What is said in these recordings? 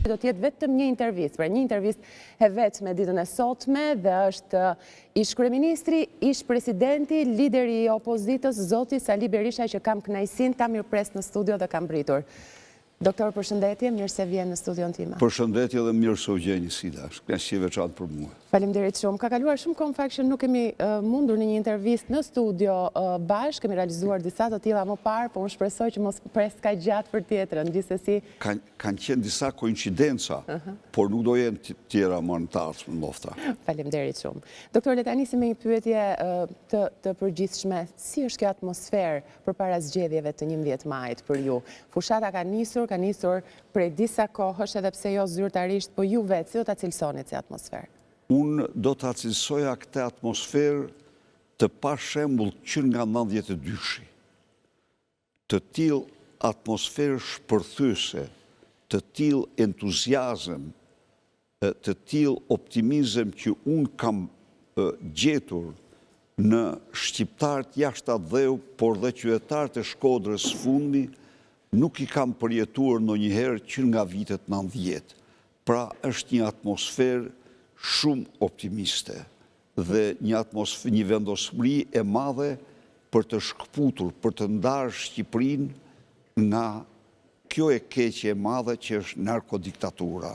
Do t'jetë vetëm një intervistë, pra një intervistë e vetme ditën e sotme dhe është ish kryeministri, ish presidenti, lideri i opozitës, zoti Sali Berisha, që kam kënaqësinë ta mirëpres në studio dhe kam pritur. Doktor, përshëndetje, mirë se vjen në studion time. Përshëndetje dhe mirë se u gjeni Sila, kënaqësi veçantë për mua. Faleminderit shumë. Ka kaluar shumë kohë në fakt që nuk kemi mundur në një intervistë në studio bashkë, kemi realizuar disa të tilla më parë, po unë shpresoj që mos pres kaq gjatë për tjetrën, gjithsesi. Kanë qenë disa koincidenca, por nuk do jenë tjera më në të ardhmen nofta. Faleminderit shumë. Doktor, le ta nisim me një pyetje të përgjithshme. Si është kjo atmosferë përpara zgjedhjeve të 11 majit për ju? Fushata ka nisur prej disa kohësh, edhe pse jo zyrtarisht, po ju vetë si do ta cilësoni si atmosferë? Unë do ta cilësoja këtë atmosferë të pashembull që nga 92-shi. Të tillë atmosferë shpërthyese, të tillë entuziazëm, të tillë optimizëm që unë kam gjetur në shqiptarët jashtë atë dheu, por dhe qytetarët e Shkodrës fundi, nuk i kam përjetuar ndonjëherë që nga vitet 90. Pra është një atmosferë shumë optimiste dhe një vendosmëri e madhe për të shkëputur, për të ndarë Shqipërinë nga kjo e keqe e madhe që është narkodiktatura,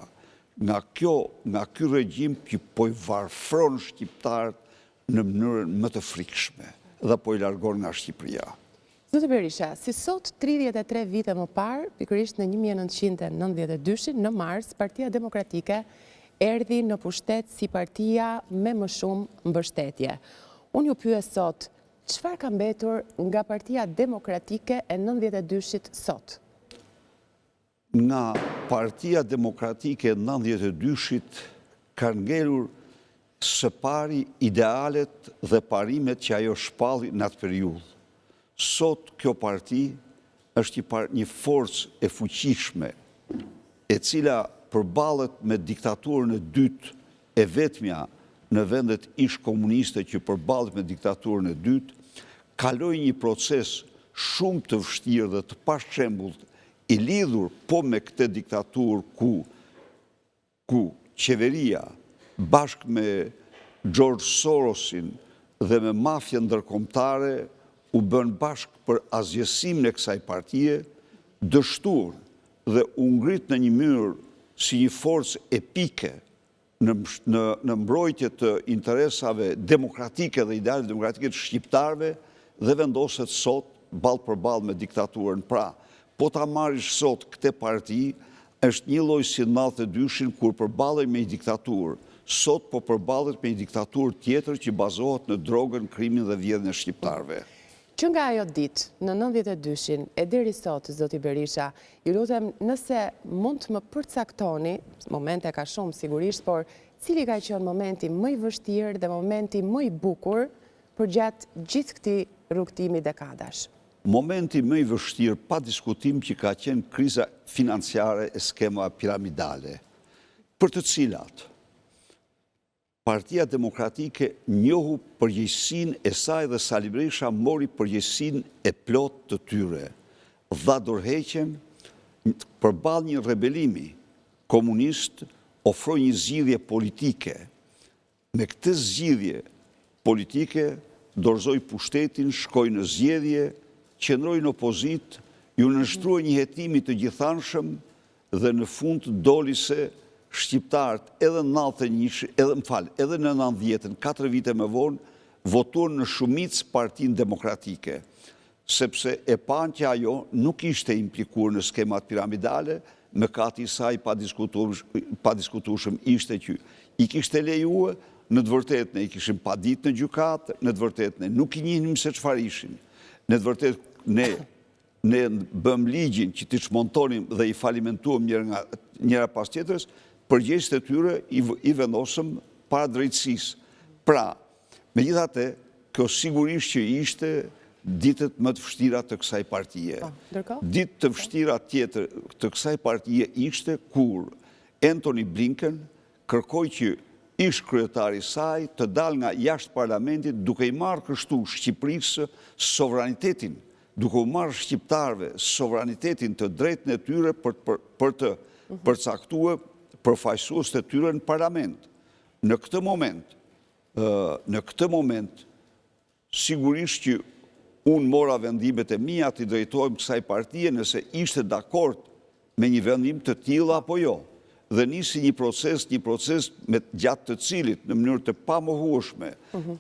nga ky regjim që po i varfron shqiptarët në mënyrën më të frikshme dhe po i largon nga Shqipëria. Zotë Berisha, si sot 33 vite më parë, pikërisht në 1992, në mars, Partia Demokratike erdhi në pushtet si partia me më shumë mbështetje. Unë ju pyes sot, çfarë ka mbetur nga Partia Demokratike e 92-shit sot? Nga Partia Demokratike e 92-shit ka ngelur së pari idealet dhe parimet që ajo shpalli në atë periudhë. Sot kjo parti është një forcë e fuqishme, e cila përballet me diktaturën e dytë e vetmja në vendet ish komuniste që përballet me diktaturën e dytë, kaloi një proces shumë të vështirë dhe të pashembullt i lidhur po me këtë diktaturë ku qeveria bashkë me George Sorosin dhe me mafia ndërkombëtare u bën bashkë për azjesimin e kësaj partie, dështuar dhe u ngrit në një mënyrë si një forcë epike në mbrojtje të interesave demokratike dhe ideale demokratike të shqiptarëve dhe vendoset sot ballë për ballë me diktaturën. Pra, po ta marrish sot këtë parti, është një lloj si 92-shin kur përballej me një diktaturë. Sot po përballet me një diktaturë tjetër që bazohet në drogën, krimin dhe vjedhjen e shqiptarëve. Që nga ajo ditë, në 92-shin, e deri sot, zoti Berisha, ju lutem nëse mund të më përcaktoni, momente ka shumë sigurisht, por cili ka qenë momenti më i vështirë dhe momenti më i bukur për gjatë gjithë këtij rrugtimi dekadash? Momenti më i vështirë, pa diskutim, që ka qenë kriza financiare e skema piramidale, për të cilat Partia Demokratike njohu përgjegjësinë e saj dhe Sali Berisha mori përgjegjësinë e plotë të tyre. Dha dorëheqjen përballë një rebelimi komunist, ofroi një zgjidhje politike. Me këtë zgjidhje politike dorëzoi pushtetin, shkoi në zgjedhje, qëndroi në opozitë, ju nënshtroi një hetimi të gjithanshëm dhe në fund doli se shqiptarët edhe në 90-ën, 4 vite më vonë, votuan në shumicë Partinë Demokratike, sepse e panë që ajo nuk ishte implikuar në skemat piramidale, mëkati i saj pa diskutueshëm ishte që i kishte lejuar, në të vërtetë ne i kishim pa ditë në gjykatë, në të vërtetë ne nuk i njihnim se çfarë ishin. Në të vërtetë ne bëm ligjin që t'i çmontonim dhe i falimentuam njëra pas tjetrës, përgjegjësit e tyre i vendosëm para drejtësisë. Pra, megjithatë, kjo sigurisht që ishte ditët më të vështira të kësaj partie. Ditë të vështira tjetër të kësaj partie ishte kur Antony Blinken kërkoi që ish kryetari i saj të dalë nga jashtë parlamentit duke i marrë kështu Shqipërisë sovranitetin, duke u marrë shqiptarëve sovranitetin të drejtën e tyre për të përcaktue përfaqësues të tyre në parlament. Në këtë moment, sigurisht që unë mora vendimet e mia të i drejtojmë kësaj partie nëse ishte dakord me një vendim të tillë apo jo. Dhe nisi një proces me gjatë të cilit në mënyrë të pamohueshme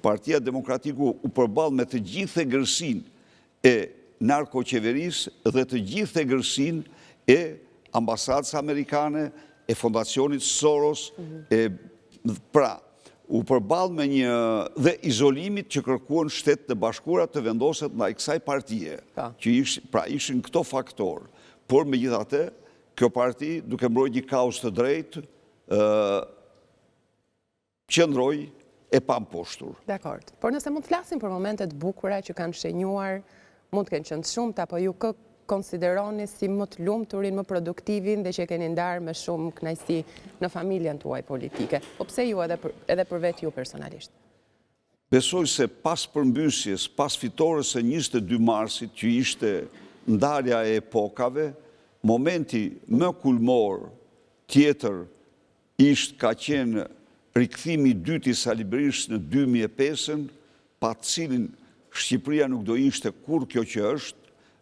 Partia Demokratike u përball me të gjithë egërsinë e narkoqeverisë dhe të gjithë egërsinë e ambasadës amerikane, e fondacionit Soros, u përball me një dhe izolimit që kërkuan Shtetet e Bashkuara të vendoset ndaj kësaj partie, që ishin këto faktorë. Por megjithatë, kjo parti, duke mbrojtur një kauzë të drejtë, qëndroi e pamposhtur. Dakord. Por nëse mund të flasim për momentet bukura që kanë shenjuar, mund të kenë qenë shumëta, apo ju kë konsideroni si më të lumturin, më produktivin dhe që keni ndarë me shumë kënaqësi në familjen tuaj politike? Po pse ju edhe për vetë ju personalisht? Besoj se pas përmbysjes, pas fitores së 22 marsit, që ishte ndarja e epokave, momenti më kulmor tjetër ka qenë rikthimi i dytë i Sali Berishës në 2005, pa të cilin Shqipëria nuk do ishte kur kjo që është,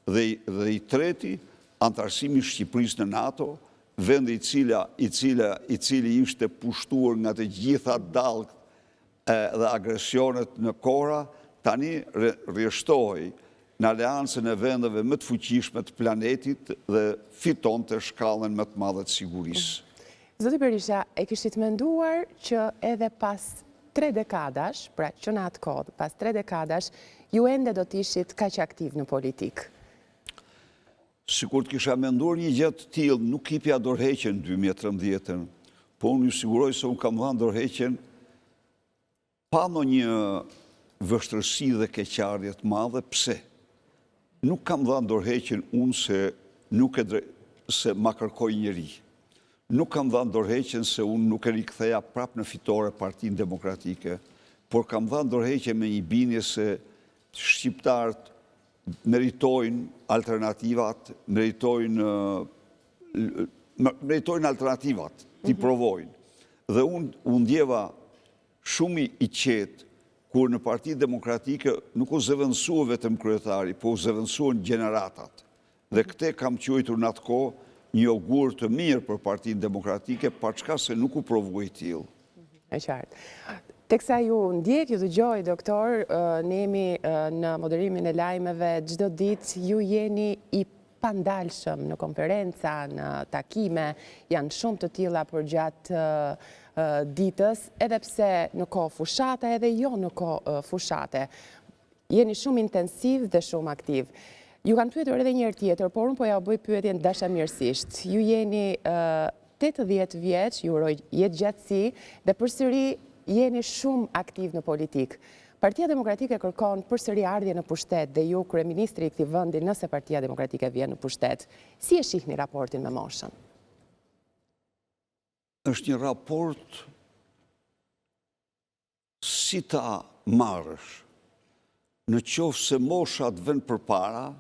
dhe i treti, antarësimi i Shqipërisë në NATO, vendi i cili ishte pushtuar nga të gjitha dallgët dhe agresionet në kora, tani rreshtohej në aleancën e vendeve më të fuqishme të planetit dhe fitonte shkallën më të madhe të sigurisë. Zoti Berisha, e kishit menduar që edhe pas 3 dekadash, pra që në atë kohë, pas 3 dekadash, ju ende do t'ishit kaq aktiv në politikë? Sikur të kisha menduar një gjë të tillë, nuk kipja dorëheqjen 2013, po unë ju siguroj se unë kam dhënë dorëheqjen pa ndonjë vështirësi dhe keqardhje të madhe. Pse? Nuk kam dhënë dorëheqjen unë se ma kërkoi njeri. Nuk kam dhënë dorëheqjen se unë nuk e riktheja prapë në fitore Partinë Demokratike, por kam dhënë dorëheqjen me një bindje se shqiptarët meritojnë alternativat, meritojnë alternativat, t'i provojnë. Dhe unë ndjeva shumë i qetë kur në Partinë Demokratike nuk u zëvendësua vetëm kryetari, po u zëvendësuan gjeneratat. Dhe këte kam quajtur në atë kohë një augur të mirë për Partinë Demokratike, pa çka se nuk u provoi tillë. E qartë. Teksa ju ndjek, ju dëgjoj, doktor, ne jemi në moderimin e lajmeve çdo ditë, ju jeni i pandalshëm në konferenca, në takime, janë shumë të tilla për gjatë ditës, edhe pse në kohë fushate, edhe jo në kohë fushate. Jeni shumë intensiv dhe shumë aktiv. Ju kanë pyetur edhe një herë tjetër, por unë po ja bëj pyetjen dashamirësisht. Ju jeni 80 vjeç, ju uroj jetë gjatësi dhe përsëri jeni shumë aktiv në politikë. Partia Demokratike kërkon përsëri ardhje në pushtet dhe ju kryeministri i këtij vendi nëse Partia Demokratike vjen në pushtet. Si e shihni raportin me moshën? Është një raport si ta marrësh. Në qoftë se mosha të vën përpara,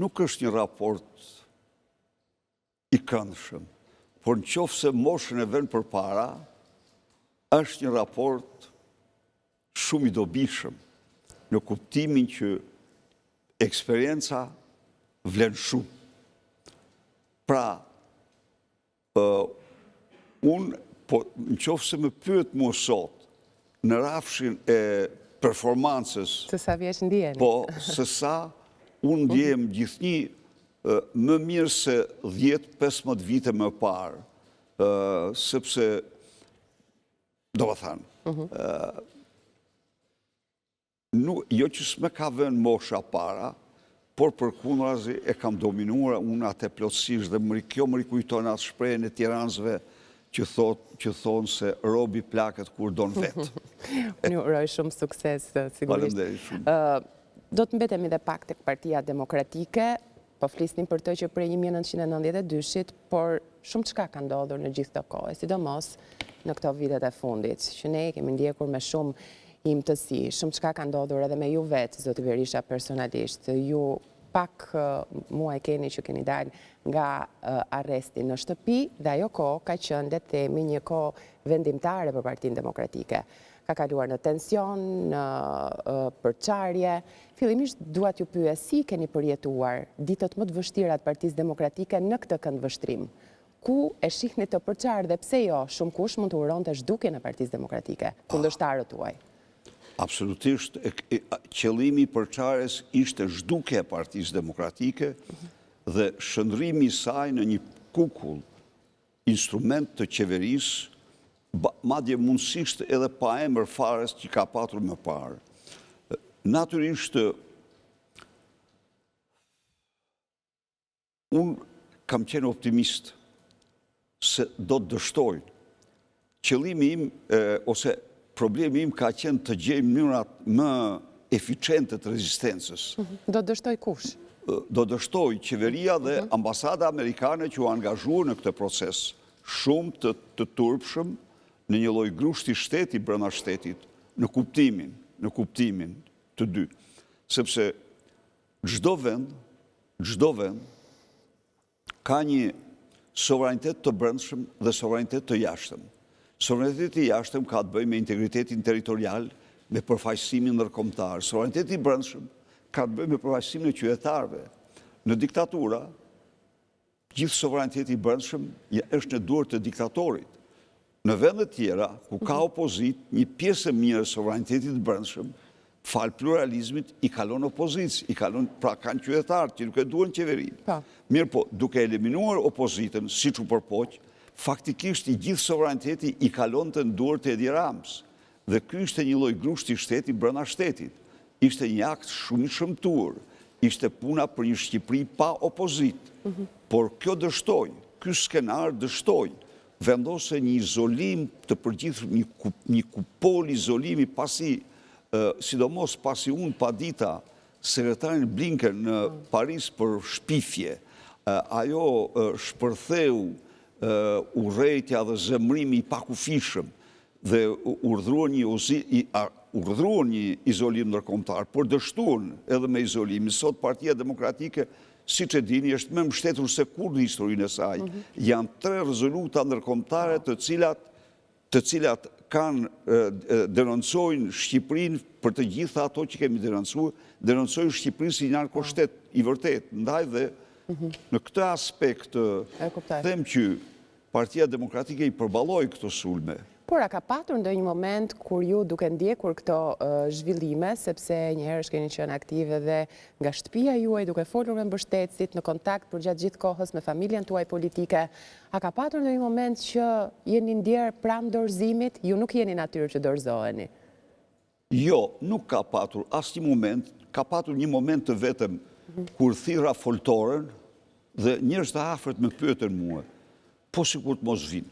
nuk është një raport i këndshëm, por në qoftë se moshën e vën përpara, është një raport shumë i dobishëm, në kuptimin që eksperienca vlen shumë. Pra, unë, në qoftë se më pyet mua sot, në rafshin e performancës, Se sa vjeç ndjeni? po, se sa unë ndjem gjithnjë më mirë se 10-15 vite më parë, sepse do më thanë, jo që s'me ka vënë mosha para, por përkundrazi e kam dominuar unë atë plotësisht dhe kjo më rikujton atë shprehjen e tiranësve që thonë se robi plaket kur don vetë. Unë uroj shumë sukses, sigurisht. Faleminderit shumë. Do të mbetemi dhe pak tek Partia Demokratike, po flisnim për të që prej 1992-shit, por shumë çka ka ndodhur në gjithë këtë kohë, sidomos në këto vitet e fundit, që ne kemi ndjekur me shumë imtësi, shumë çka ka ndodhur edhe me ju vetë, zoti Berisha, personalisht. Ju pak muaj keni që keni dalë nga arresti në shtëpi dhe ajo kohë ka qenë, le të themi, një kohë vendimtare për Partinë Demokratike. Ka kaluar në tension, në përçarje. Fillimisht dua t'ju pyes si keni përjetuar ditët më të vështira të Partisë Demokratike në këtë këndvështrim? Ku e shihni të përçarë dhe pse jo shumë kush mund të uronte zhdukjen e Partisë Demokratike, kundërshtarët tuaj? Absolutisht, qëllimi i përçarjes ishte zhdukja e Partisë Demokratike dhe shndrimi i saj në një kukull, instrument të qeverisë, madje mundësisht edhe pa emër fare që ka patur më parë. Natyrisht, unë kam qenë optimist se do të dështojnë. Qëllimi im, ose problemi im ka qenë të gjej mënyrat më eficiente të rezistencës. Do të dështoj kush? Do dështoj qeveria dhe ambasada amerikane që u angazhuar në këtë proces. Shumë të turpshëm në një lloj grushti shteti brenda shtetit, në kuptimin të dy. Sepse çdo vend ka një sovranitet të brendshëm dhe sovranitet të jashtëm. Sovraniteti i jashtëm ka të bëjë me integritetin territorial, me përfaqësimin ndërkombëtar. Sovraniteti i brendshëm ka të bëjë me përfaqësimin e qytetarëve. Në diktatura, gjithë sovraniteti i brendshëm është në dorë të diktatorit. Në vende tjera, ku ka opozit, një pjesë e mirë e sovranitetit të brendshëm, falë pluralizmit, i kalon opozicë, pra kanë qytetarë që nuk e duan qeverinë. Mirë po, duke eliminuar opozitën, siç u përpoq, faktikisht i gjithë sovraniteti i kalonte në dorë të Edi Ramës. Dhe ky ishte një lloj grushti shteti brenda shtetit. Ishte një akt shumë i shëmtuar. Ishte puna për një Shqipëri pa opozit. Por kjo dështoi, ky skenar dështoi, vendose një izolim të përgjithshëm, një kupol izolimi sidomos pasi unë pa dita sekretarin Blinken në Paris për shpifje. Ajo shpërtheu urrejtja dhe zemrimi i pakufishëm dhe urdhëruan një izolim ndërkombëtar, por dështuan edhe me izolimin. Sot Partia Demokratike, siç e dini, është më mbështetur se kur në historinë e saj. Janë 3 rezoluta ndërkombëtare të cilat denoncojnë Shqipërinë për të gjitha ato që kemi denoncuar, denoncojnë Shqipërinë si një narkoshtet i vërtet. Ndaj dhe në këtë aspekt them që Partia Demokratike i përballoi këto sulme. Por a ka patur ndonjë moment kur ju duke ndjekur këto zhvillime, sepse njëherë keni qenë aktive dhe nga shtëpia juaj duke folur me mbështetësit, në kontakt përgjatë gjithë kohës me familjen tuaj politike, a ka patur ndonjë moment që jeni ndjerë pranë dorëzimit, ju nuk jeni natyrë që dorëzoheni? Jo, nuk ka patur asnjë moment, ka patur një moment të vetëm kur thirra foltorën dhe njerëz të afërt më pyetën mua, po sikur të mos vinë.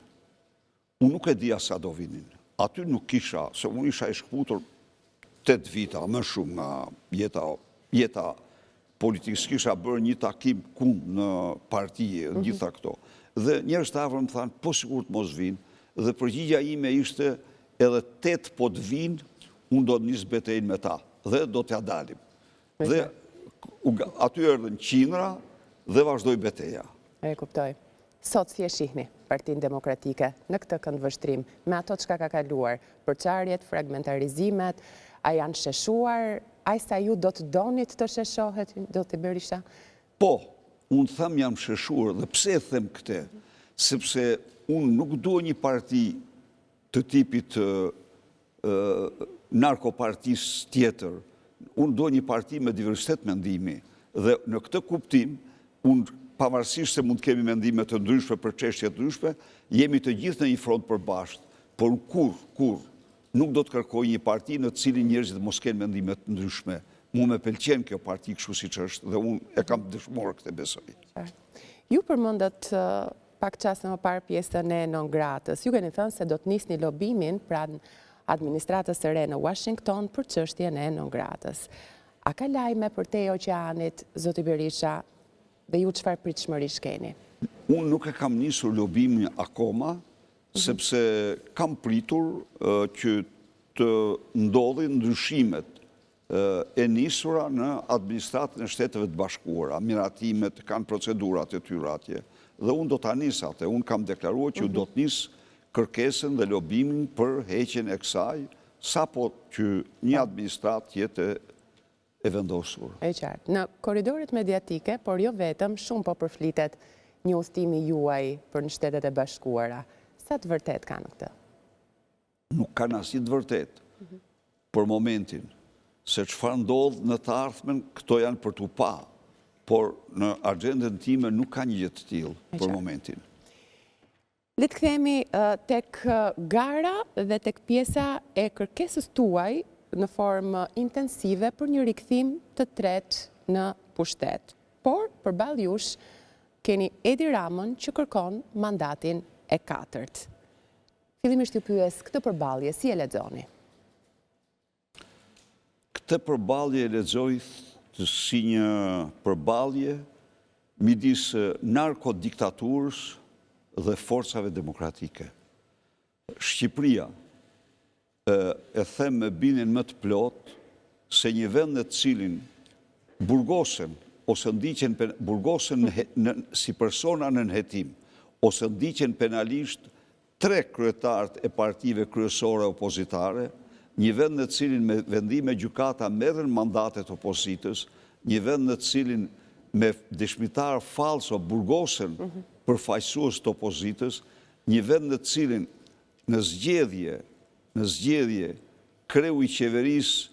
Unë nuk e dija sa do vinin. Aty nuk kisha, se unë isha i shkputur 8 vita, më shumë nga jeta politikës, kisha bërë një takim në partije, gjitha këto. Dhe njerëz të afër më thanë, po sikur të mos vinë, dhe përgjigja ime ishte edhe 8 po të vinë, unë do të nis betejën me ta, dhe do t'ja dalim. Dhe aty erdhën qindra dhe vazhdoi beteja. E kuptoj. Sot si e shihni Partinë Demokratike në këtë këndvështrim, me ato çka ka kaluar, përçarjet, fragmentarizimet, a janë sheshuar, a sa ju do të donit të sheshohet, do të Berisha? Po, unë them jam sheshuar, dhe pse e them këtë? Sepse unë nuk dua një parti të tipit narkopartis tjetër. Unë dua një parti me diversitet mendimi, dhe në këtë kuptim, unë pavarësisht se mund të kemi mendime të ndryshme për çështje të ndryshme, jemi të gjithë në një front përbashkët, por kur nuk do të kërkoj një parti në të cilin njerëzit mos kenë mendime të ndryshme. Mu me pëlqen kjo parti kështu siç është dhe unë e kam dëshmuar këtë besoj. Ju përmendët pak çaste më parë pjesën e non gratës. Ju keni thënë se do të nisni lobimin pranë administratës së re në Washington për çështjen e non gratës. A ka lajme për te oqeanit, zoti Berisha? Dhe ju çfarë pritshmërish keni? Unë nuk e kam nisur lobimin akoma, sepse kam pritur që të ndodhin ndryshimet e nisura në administratën e Shteteve të Bashkuara. Miratimet kanë procedurat e tyre atje. Dhe unë do ta nis atë. Unë kam deklaruar që do të nis kërkesën dhe lobimin për heqjen e kësaj, sapo që një administrat jetë e vendosur. E qartë. Në korridoret mediatike, por jo vetëm, shumë po përflitet një udhëtimi juaj për në Shtetet e Bashkuara. Sa të vërtet ka në këtë? Nuk kanë asnjë të vërtet për momentin, se çfarë ndodh në të ardhmen, këto janë për t'u pa, por në agjendën time nuk ka një gjë të tillë për momentin. Le të kthehemi tek gara dhe tek pjesa e kërkesës tuaj në formë intensive për një rikthim të tretë në pushtet. Por, përballë jush, keni Edi Ramën që kërkon mandatin e 4. Fillimisht ju pyes këtë përballje, si e lexoni? Këtë përballje e lexoj si një përballje midis narkodiktaturës dhe forcave demokratike. Shqipëria, e them me bindjen më të plot, se një vend në të cilin burgosen ose ndiqen burgosen si persona në nënhetim, ose ndiqen penalisht 3 kryetarët e partive kryesore opozitare, një vend në të cilin me vendime gjykata merren mandatet opozitës, një vend në të cilin me dëshmitar falso burgosen përfaqësues të opozitës, një vend në të cilin në zgjedhje kreu i qeverisë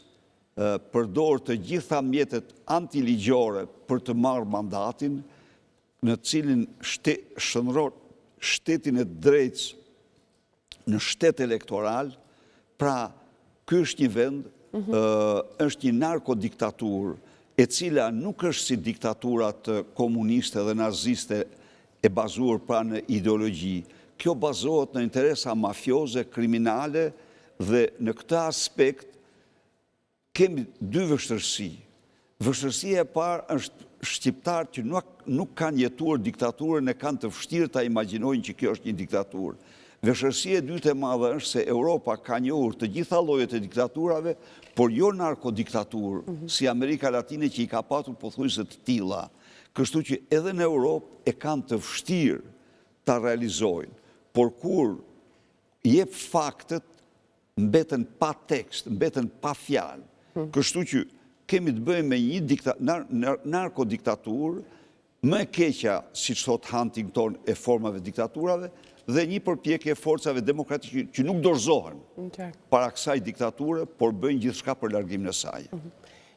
përdor të gjitha mjetet antiligjore për të marrë mandatin, në të cilin shëndron shtetin e drejtës në shtet elektoral. Pra, ky është një vend, është një narkodiktaturë, e cila nuk është si diktaturat komuniste dhe naziste e bazuar pra në ideologji. Kjo bazohet në interesa mafioze, kriminale, dhe në këtë aspekt kemi 2 vështërsi. Vështërsia e parë është shqiptarë që nuk kanë jetuar diktaturën e kanë të vështirë ta imagjinojnë që kjo është një diktaturë. Vështërsia e dytë e madhe është se Europa ka njohur të gjitha llojet e diktaturave, por jo narkodiktaturë, si Amerika Latine që i ka patur pothuajse të tilla. Kështu që edhe në Europë e kanë të vështirë ta realizojnë, por kur jep faktet, mbeten pa tekst, mbeten pa fjalë. Kështu që kemi të bëjmë me një narkodiktaturë, më e keqja, siç thot Huntington, e formave diktaturave, dhe një përpjekje e forcave demokratike që nuk dorëzohen para kësaj diktature, por bëjnë gjithçka për largimin e saj.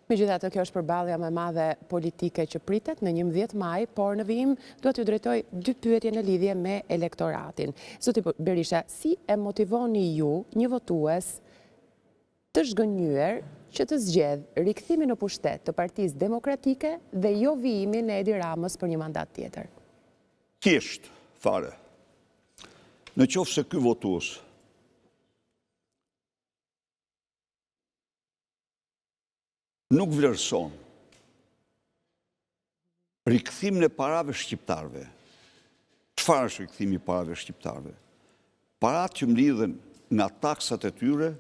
Megjithatë, kjo është përballja më e madhe politike që pritet në 11 maj, por në vijim duhet t'ju drejtoj 2 pyetje në lidhje me elektoratin. Zoti Berisha, si e motivoni ju një votues të zhgënjyer që të zgjedh rikthimin në pushtet të Partisë Demokratike dhe jo vijimin e Edi Ramës për një mandat tjetër? Thjesht fare. Në qoftë se ky votues nuk vlerëson rikthimin e parave shqiptarëve. Çfarë është rikthimi i parave shqiptarëve? Paratë që mlidhen nga taksat e tyre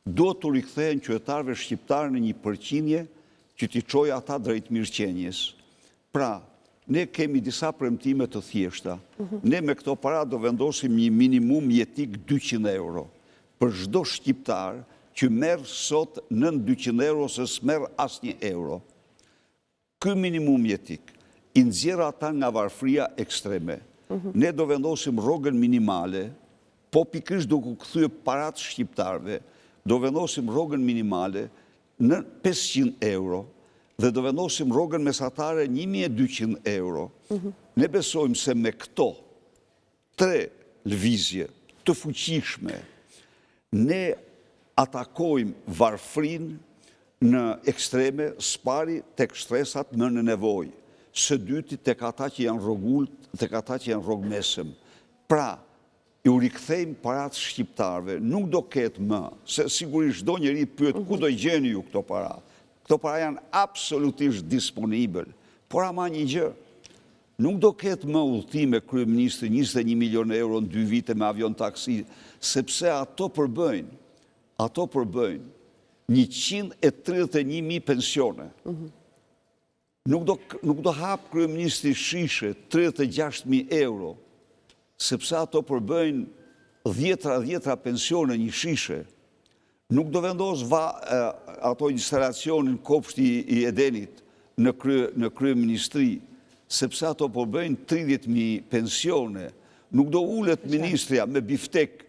duhet të rikthehen qytetarëve shqiptarë në një përqindje që t'i çojë ata drejt mirëqenies. Pra, ne kemi disa premtime të thjeshta. Ne me këto para do vendosim një minimum jetik 200 euro për çdo shqiptar që merr sot nën 200 euro ose s'merr asnjë euro. Ky minimum jetik i nxjerr ata nga varfëria ekstreme. Ne do vendosim rrogën minimale, po pikërisht duke u kthyer paratë shqiptarëve, do vendosim rrogën minimale në 500 euro dhe do vendosim rrogën mesatare 1200 euro. Ne besojmë se me këto 3 lëvizje të fuqishme, ne atakojmë varfërinë në ekstreme, spari tek shtresat më në nevojë, së dyti tek ata që janë rrogullt, tek ata që janë rrogmesëm. Pra, ju rikthejmë paratë shqiptarëve, nuk do ketë më, se sigurisht çdo njeri pyet ku do i gjeni ju këto para. Këto para janë absolutisht disponibël, por ama një gjë, nuk do ketë më udhëtime kryeministri 21 milion euro në 2 vite me avion taksi, sepse ato përbëjnë 131.000 pensione. Nuk do hapë kryeministri Shishe 36.000 euro, sepse ato përbëjnë dhjetra pensione një shishe. Nuk do vendos ato instalacionin kopshti i Edenit në kryeministri, sepse ato përbëjnë 30.000 pensione. Nuk do ullet ministria me biftek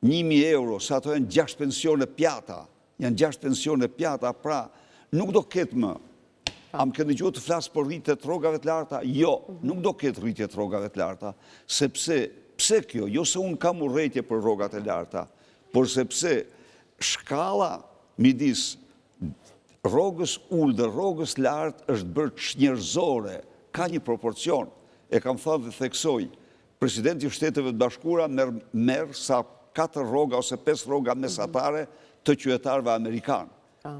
1.000 euro, sa ato janë 6 pensione pjata. Janë 6 pensione pjata, pra nuk do ketë më. Am kënë gjuhë të flasë për rritjet rrogave të larta? Jo, nuk do ketë rritjet rrogave të larta, sepse, pse kjo? Jo se unë kam urrejtje për rrogat e larta, por sepse shkalla midis rrogës ullë dhe rrogës lartë është bërë çnjerëzore, ka një proporcion. E kam thënë dhe theksoj, presidenti i Shteteve të Bashkuara merr sa 4 rroga ose 5 rroga mesatare të qytetarëve amerikanë.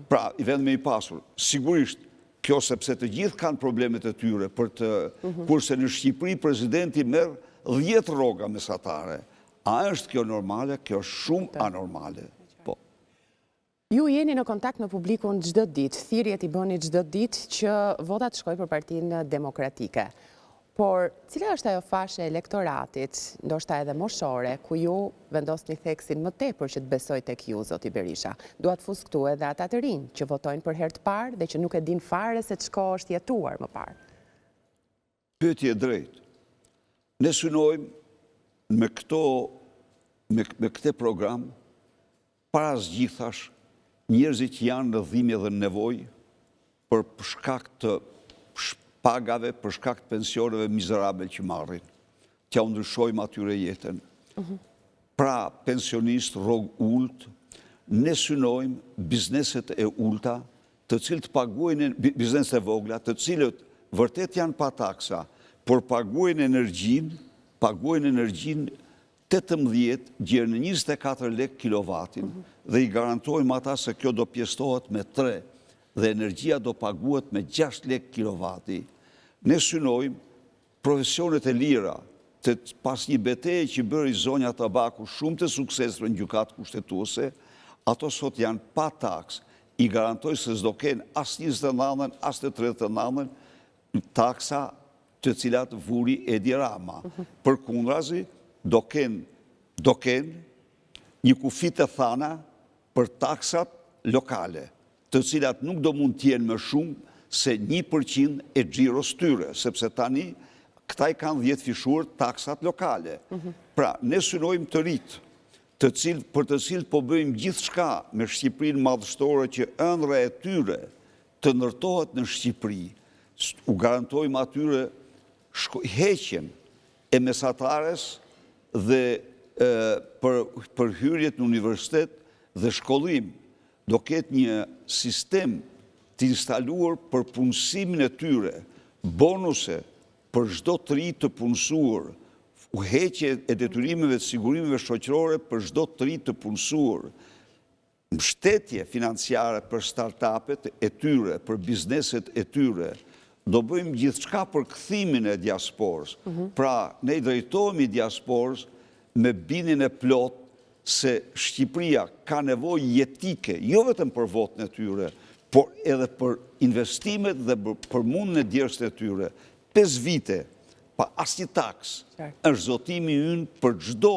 Pra, i vend me i pasur. Sigurisht, kjo sepse të gjithë kanë problemet e tyre, kurse në Shqipëri presidenti merr 10 rroga mesatare. A është kjo normale? Kjo është shumë anormale. Po. Ju jeni në kontakt me publikun çdo ditë, thirrjet i bëni çdo ditë që votat shkojnë për Partinë Demokratike. Por, cila është ajo fashe e elektoratit, ndoshta edhe moshore, ku ju vendosni theksin më tepër që të besoj tek ju, zoti Berisha? Dua të fus këtu edhe ata të rinj që votojnë për herë të parë dhe që nuk e din fare se ç'ka është jetuar më parë. Pyetje drejt. Ne synojmë me këtë program para zgjithash njerëzit që janë në dhimbje dhe në nevojë për shkak të pagave, për shkak të pensioneve mizerabel që marrin. T'ja ndryshojmë atyre jetën. Pra, pensionist, rrogë ullt, ne synojmë bizneset e ulta, të cilët paguajnë, bizneset e vogla, të cilët vërtet janë pa taksa, por paguajnë energjinë 18 gjerë në 24 lek kilovatin dhe i garantojmë ata se kjo do pjestohet me 3 dhe energjia do paguhet me 6 lek kilovati. Ne synojmë profesionet e lira, pas një betejë që bëri zonja tabaku shumë të suksesshme në gjykatë kushtetuese, ato sot janë pa taks. I garantoj se s'do kenë as 29-ën, as 39-ën taksa të cilat vuri Edi Rama. Përkundrazi, do kenë një kufi të thana për taksat lokale, të cilat nuk do mund t'jenë më shumë se 1% e xhiros tyre, sepse tani këta i kanë 10 fishuar taksat lokale. Pra, ne synojmë të rritë, për të cilët po bëjmë gjithçka me Shqipërinë madhështore që ëndra e tyre të ndërtohet në Shqipëri. U garantojmë atyre heqjen e mesatares dhe për hyrjet në universitet dhe shkollim. Do ketë një sistem të instaluar për punësimin e tyre, bonuse për çdo të ri të punësuar, heqje e detyrimeve të sigurimeve shoqërore për çdo të ri të punësuar, mbështetje financiare për startupet e tyre, për bizneset e tyre. Do bëjmë gjithçka për kthimin e diasporës. Pra, ne i drejtohemi diasporës me bindjen e plot se Shqipëria ka nevojë jetike, jo vetëm për votën e tyre, por edhe për investimet dhe për mundën e djerës e tyre. 5 vite, pa asnjë taks, është zotimi ynë për çdo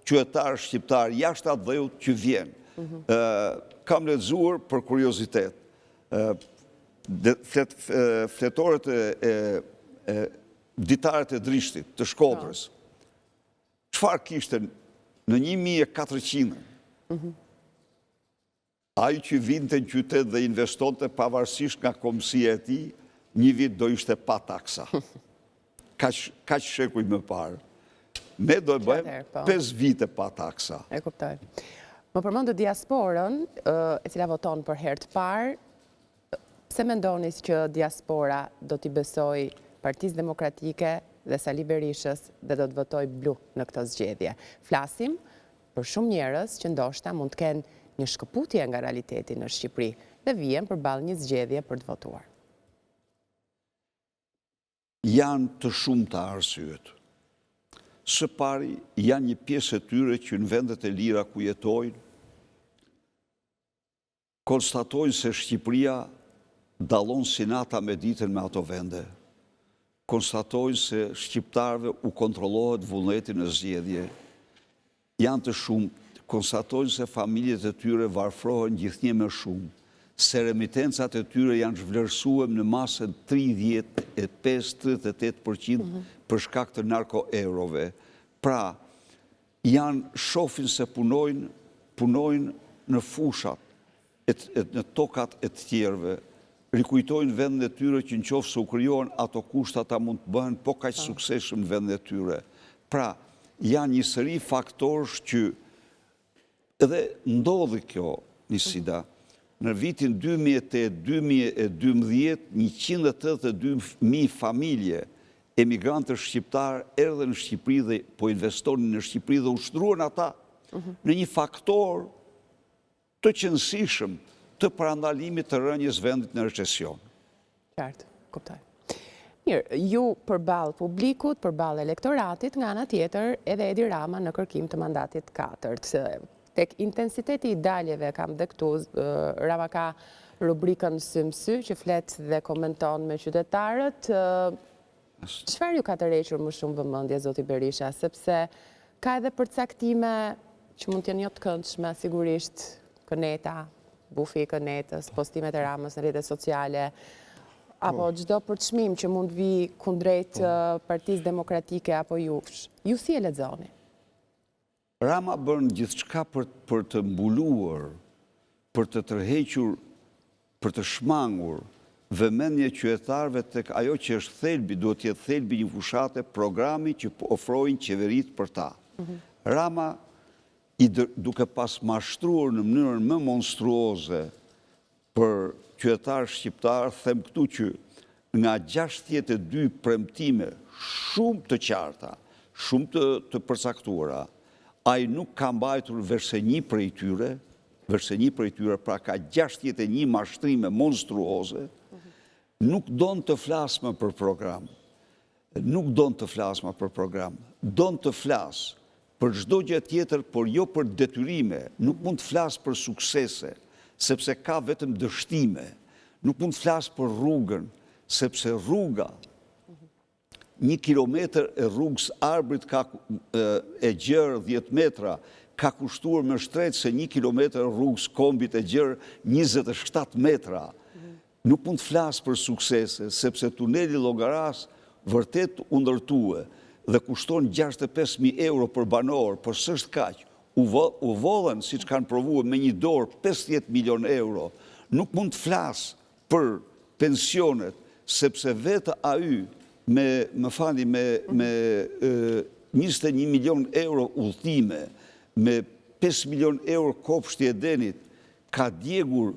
qytetar shqiptar jashtë atë dheut që vjen. Kam lexuar për kuriozitet, fletorët ditaret e Drishtit, të Shkodrës. Çfarë kishte në 1400? Ai që vinte në qytet dhe investonte pavarësisht nga komësia e tij, një vit do ishte pa taksa. Kaq shekuj më parë. Ne do bëjmë 5 vite pa taksa. E kuptoj. Më përmendë diasporën, e cila voton për herë të parë. Pse mendoni që diaspora do t'i besoj Partisë Demokratike dhe Sali Berishës dhe do të votoj blu në këtë zgjedhje? Flasim për shumë njerëz që ndoshta mund të kenë një shkëputje nga realiteti në Shqipëri dhe vjen përballë një zgjedhje për të votuar. Janë të shumta arsyet. Së pari, janë një pjesë e tyre që në vendet e lira ku jetojnë, konstatojnë se Shqipëria dallon si nata me ditën me ato vende. Konstatojnë se shqiptarëve u kontrollohet vullneti në zgjedhje. Janë të shumë, konstatojnë se familjet e tyre varfrohen gjithnjë më shumë, se remitencat e tyre janë zhvlerësuar në masën 35-38% për shkak të narko-eurove. Pra, shohin se punojnë në fushat, në tokat e të tjerëve, rikujtojnë vendet e tyre që në qoftë se u krijohen ato kushte ata mund të bëhen po kaq suksesshëm vendet e tyre. Pra, janë një sëri faktorësh që edhe ndodhi kjo Nisida. Në vitin 2008-2012, 182.000 familje emigrantë shqiptarë erdhën në Shqipëri dhe po investonin në Shqipëri dhe ushtruan ata në një faktor të qëndësishëm të parandalimit të rënjes vendit në recesion. Qartë, kuptoj. Mirë, ju përballë publikut, përballë elektoratit, nga ana tjetër edhe Edi Rama në kërkim të mandatit 4. Tek intensiteti i daljeve kam dhe këtu, Rama ka rubrikën Sy që flet dhe komenton me qytetarët. Çfarë ju ka tërhequr më shumë vëmendje, zoti Berisha, sepse ka edhe përcaktime që mund të jenë jo të këndshme, sigurisht, këneta, bufi i kënetës, postimet e Ramës në rrjetet sociale, apo çdo përçmim që mund vi kundrejt Partisë Demokratike apo jush. Ju si e lexoni? Rama bën gjithçka për të mbuluar, për të tërhequr, për të shmangur vëmendje qytetarëve tek ajo që është thelbi, duhet të jetë thelbi një fushate programi që ofrojnë qeveritë për ta. Rama duke pas mashtruar në mënyrën më monstruoze për qytetarë shqiptarë, them këtu që nga 62 premtime shumë të qarta, shumë të përcaktuara, ai nuk ka mbajtur veçse një prej tyre, pra ka 61 mashtrime monstruoze, nuk don të flasë më për program. Don të flasë për çdo gjë tjetër, por jo për detyrime, nuk mund të flasë për suksese, sepse ka vetëm dështime, nuk mund të flasë për rrugën, sepse rruga, 1 kilometër e rrugës Arbrit e gjerë 10 metra, ka kushtuar më shtret se 1 kilometër rrugës Kombit e gjerë 27 metra. Nuk mund të flasë për suksese, sepse tuneli Llogaras vërtet u ndërtue dhe kushton 65.000 euro për banor, por s'është kaq. U vodhen, siç kanë provuar me një dorë, 50 milion euro. Nuk mund të flasë për pensionet, sepse vetë ai me 21 milion euro udhëtime, me 5 milion euro kopshti e denit, ka djegur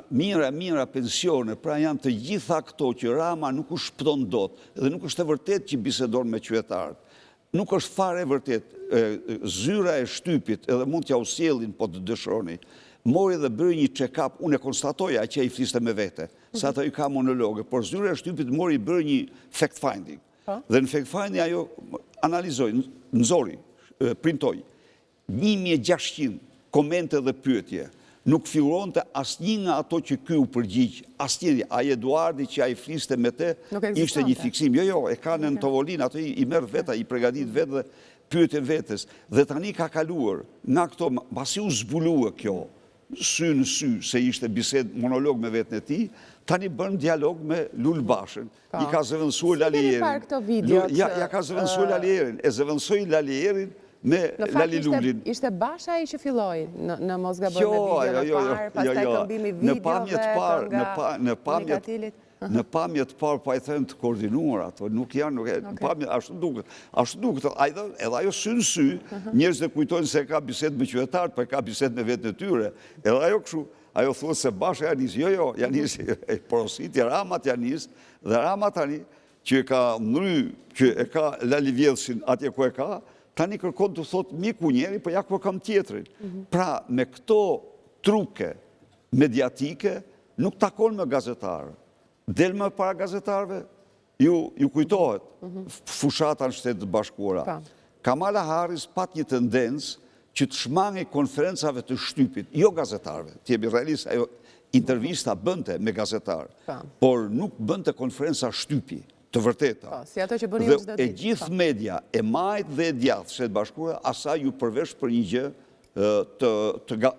mira pensione, pra janë të gjitha këto që Rama nuk u shpëton dot, dhe nuk është e vërtet që bisedon me qytetarët. Nuk është fare e vërtet, zyra e shtypit, edhe mund t'ja u sjellin po të dëshironi, mori dhe bëri një check-up, unë e konstatoja që ai fliste me vete, sa ata i ka monologe, por zyra e shtypit mori bëri një fact-finding. Dhe në fact-finding ajo analizoi, nxori, printoi 1600 komente dhe pyetje. Nuk figuronte asnjë nga ato që ky u përgjigj, asnjëri. Ai Eduardi që ai fliste me te, ishte një fiksim. Jo, e ka në tovolinë, ato i merr vetë, i përgatit vetë dhe pyetën vetes. Dhe tani ka kaluar nga këto, pasi u zbulua kjo, sy në sy, se ishte bised monolog me vetën e tij, tani bën dialog me Lul Bashën. I ka zëvendësuar Lalierin. Ja ka zëvendësuar Lalierin, e zëvendësoi Lalierin me Lali Lulin. Ishte Basha ai që filloi në mos gaboj me video në parë, pastaj këmbimi videove, në pamje të parë pa i thënë të koordinuar ato, nuk janë, në pamje ashtu duket, edhe ajo sy në sy, njerëzit e kujtojnë se ka bisedë me qytetarët, po ka bisedë me vetën e tyre, edhe ajo kështu, ajo thuhet se Basha ja nis, jo, ja nis porositi, Ramat ja nis, dhe Rama tani që e ka që e ka Lali Vjedhsin atje ku e ka, tani kërkon të thot miku njeri, për ja ku kam tjetrin. Pra, me këto truke mediatike, nuk takon me gazetarë. Del me para gazetarëve, ju kujtohet fushata në Shtetet Bashkuara. Kamala Harris pat një tendencë që të shmange konferencave të shtypit, jo gazetarve, të jemi realist, ajo intervista bënte me gazetarë, por nuk bënte konferenca shtypi, të vërteta. Si ato që bëni ju çdo Dhe e ditë. gjithë media, e majt dhe e djathtë Shtetet Bashkuara, asaj ju përvesh për një gjë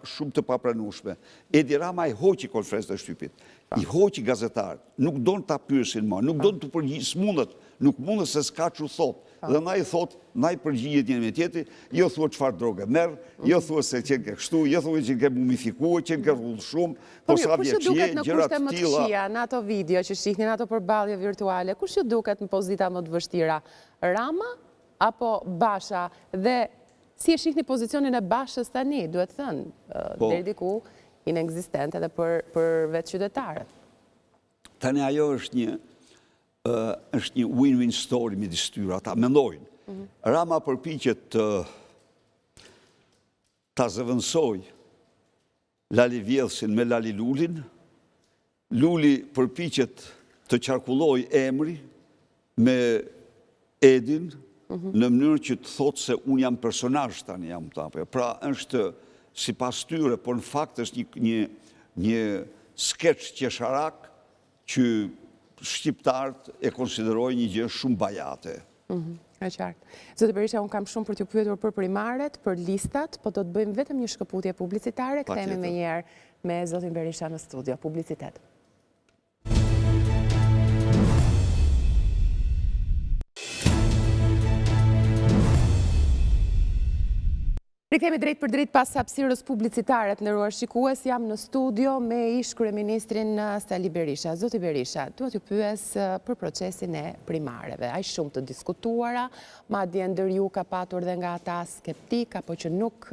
shumë të papranueshme. Edi Rama i hoqi konferencën e shtypit, i hoqi gazetarët, nuk donë ta pyesin më, nuk donë të përgjigjë, nuk mundet se s'ka që thot. Dhe na i thot, na i përgjigjet një me tjetri, jo thua çfarë droge merr, jo thua se qenë ke kështu, jo thua që ke mumifikuar, qenë ke rrullë shumë, po sa vjeç je, gjëra të në tilla. kushte në ato video që shihni në ato përballje virtuale, kush ju duket në pozita më të vështira? Rama apo Basha? Dhe si e shihni pozicionin e Bashës tani, duhet thënë, deri diku inekzistent edhe për vetë qytetarët. Tani ajo është një win-win story midis tyre, ata mendojnë. Rama përpiqet ta zëvendësoj Lali Vjedhsin me Lali Lulin, Luli përpiqet të qarkulloj emri me Edin në mënyrë që të thotë se unë jam personazh tani jam tape. Pra është sipas tyre, por në fakt është një skeç qesharak që shqiptarët e konsiderojnë një gjë shumë bajate. E qartë. Zotë Berisha, unë kam shumë për t'ju pyetur për primaret, për listat, po do të bëjmë vetëm një shkëputje publicitare, kthehemi më njëherë me zotin Berisha në studio. Publicitet. Rikthehemi drejt për drejt pas hapësirës publicitare të nderuar shikues, jam në studio me ish kryeministrin Sali Berisha. Zoti Berisha, dua t'ju pyes për procesin e primareve. Aq shumë të diskutuara, madje ndër ju ka patur dhe nga ata skeptik apo që nuk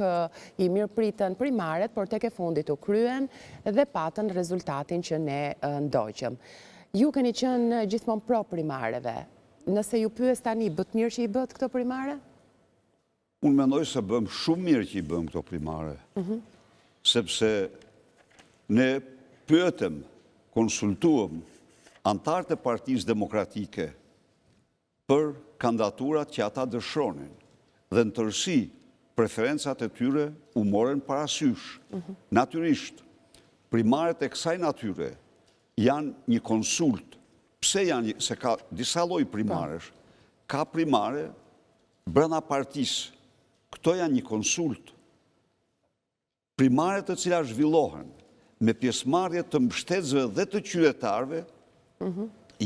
i mirëpritën primaret, por tek e fundit u kryen dhe patën rezultatin që ne ndoqëm. Ju keni qenë gjithmonë pro primareve. Nëse ju pyes tani, bët mirë që i bët këto primare? Unë mendoj se bëm shumë mirë që i bëm këto primare, sepse ne pyetëm, konsultuëm antarët e Partisë Demokratike për kandidaturat që ata dëshironin dhe në tërësi preferencat e tyre u morën parasysh. Natyrisht, primaret e kësaj natyre janë një konsult. Pse janë, se ka disa lloj primaresh, ka primare brenda partisë. Këto janë një konsult. Primaret të cilat zhvillohen me pjesëmarrje të mbështetësve dhe të qytetarëve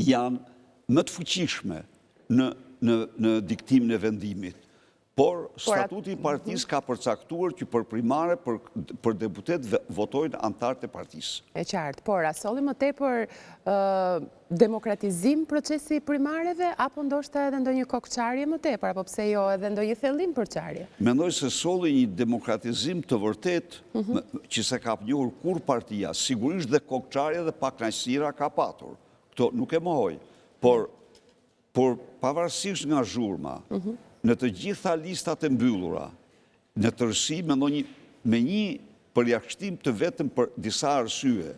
janë më të fuqishme në diktimin e vendimit. Por statuti i partisë ka përcaktuar që për primare, për deputet votojnë antarët e partisë. E qartë, por a solli më tepër demokratizim procesi primareve, apo ndoshta edhe ndonjë kokçarje më tepër, apo pse jo edhe ndonjë thellim për çarje? Mendoj se solli një demokratizim të vërtet që se ka njohur kur partia, sigurisht dhe kokçarje dhe pakënaqësira ka patur. Këto nuk e mohoj, por pavarësisht nga zhurma, në të gjitha listat e mbyllura, në tërësi me një përjashtim të vetëm për disa arsye,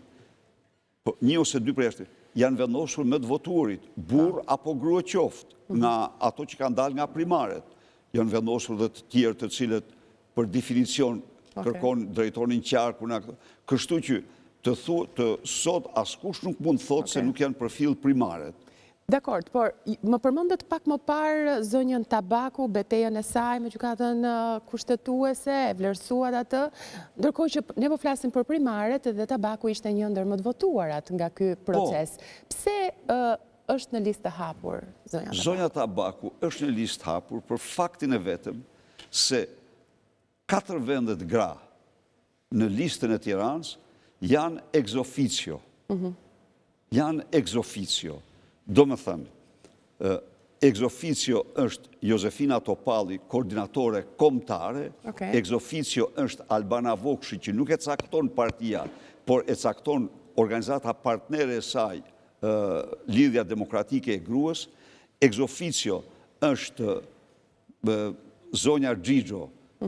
një ose dy përjashtim, janë vendosur me të votuarit, burr apo grua qoftë, nga ato që kanë dalë nga primaret. Janë vendosur dhe të tjerë të cilët për definicion kërkon drejtorin qarku. Kështu që të sot askush nuk mund të thotë se nuk janë përfill primaret. Dakord, por më përmendet pak më parë zonjën Tabaku, betejën e saj me gjykatën kushtetuese, e vlerësuat atë, ndërkohë që ne po flasim për primaret dhe Tabaku ishte një ndër më të votuarat nga ky proces. Pse është në listë të hapur zonja Tabaku? Zonja Tabaku është në listë hapur për faktin e vetëm se 4 vendet gra në listën e Tiranës janë ex officio. Janë ex officio. Do me thënë, ex officio është Josefina Topalli, koordinatore kombëtare, ex officio është Albana Vokshi, që nuk e cakton partia, por e cakton organizata partnere e saj, Lidhja Demokratike e Gruas, ex officio është zonja Xhixho,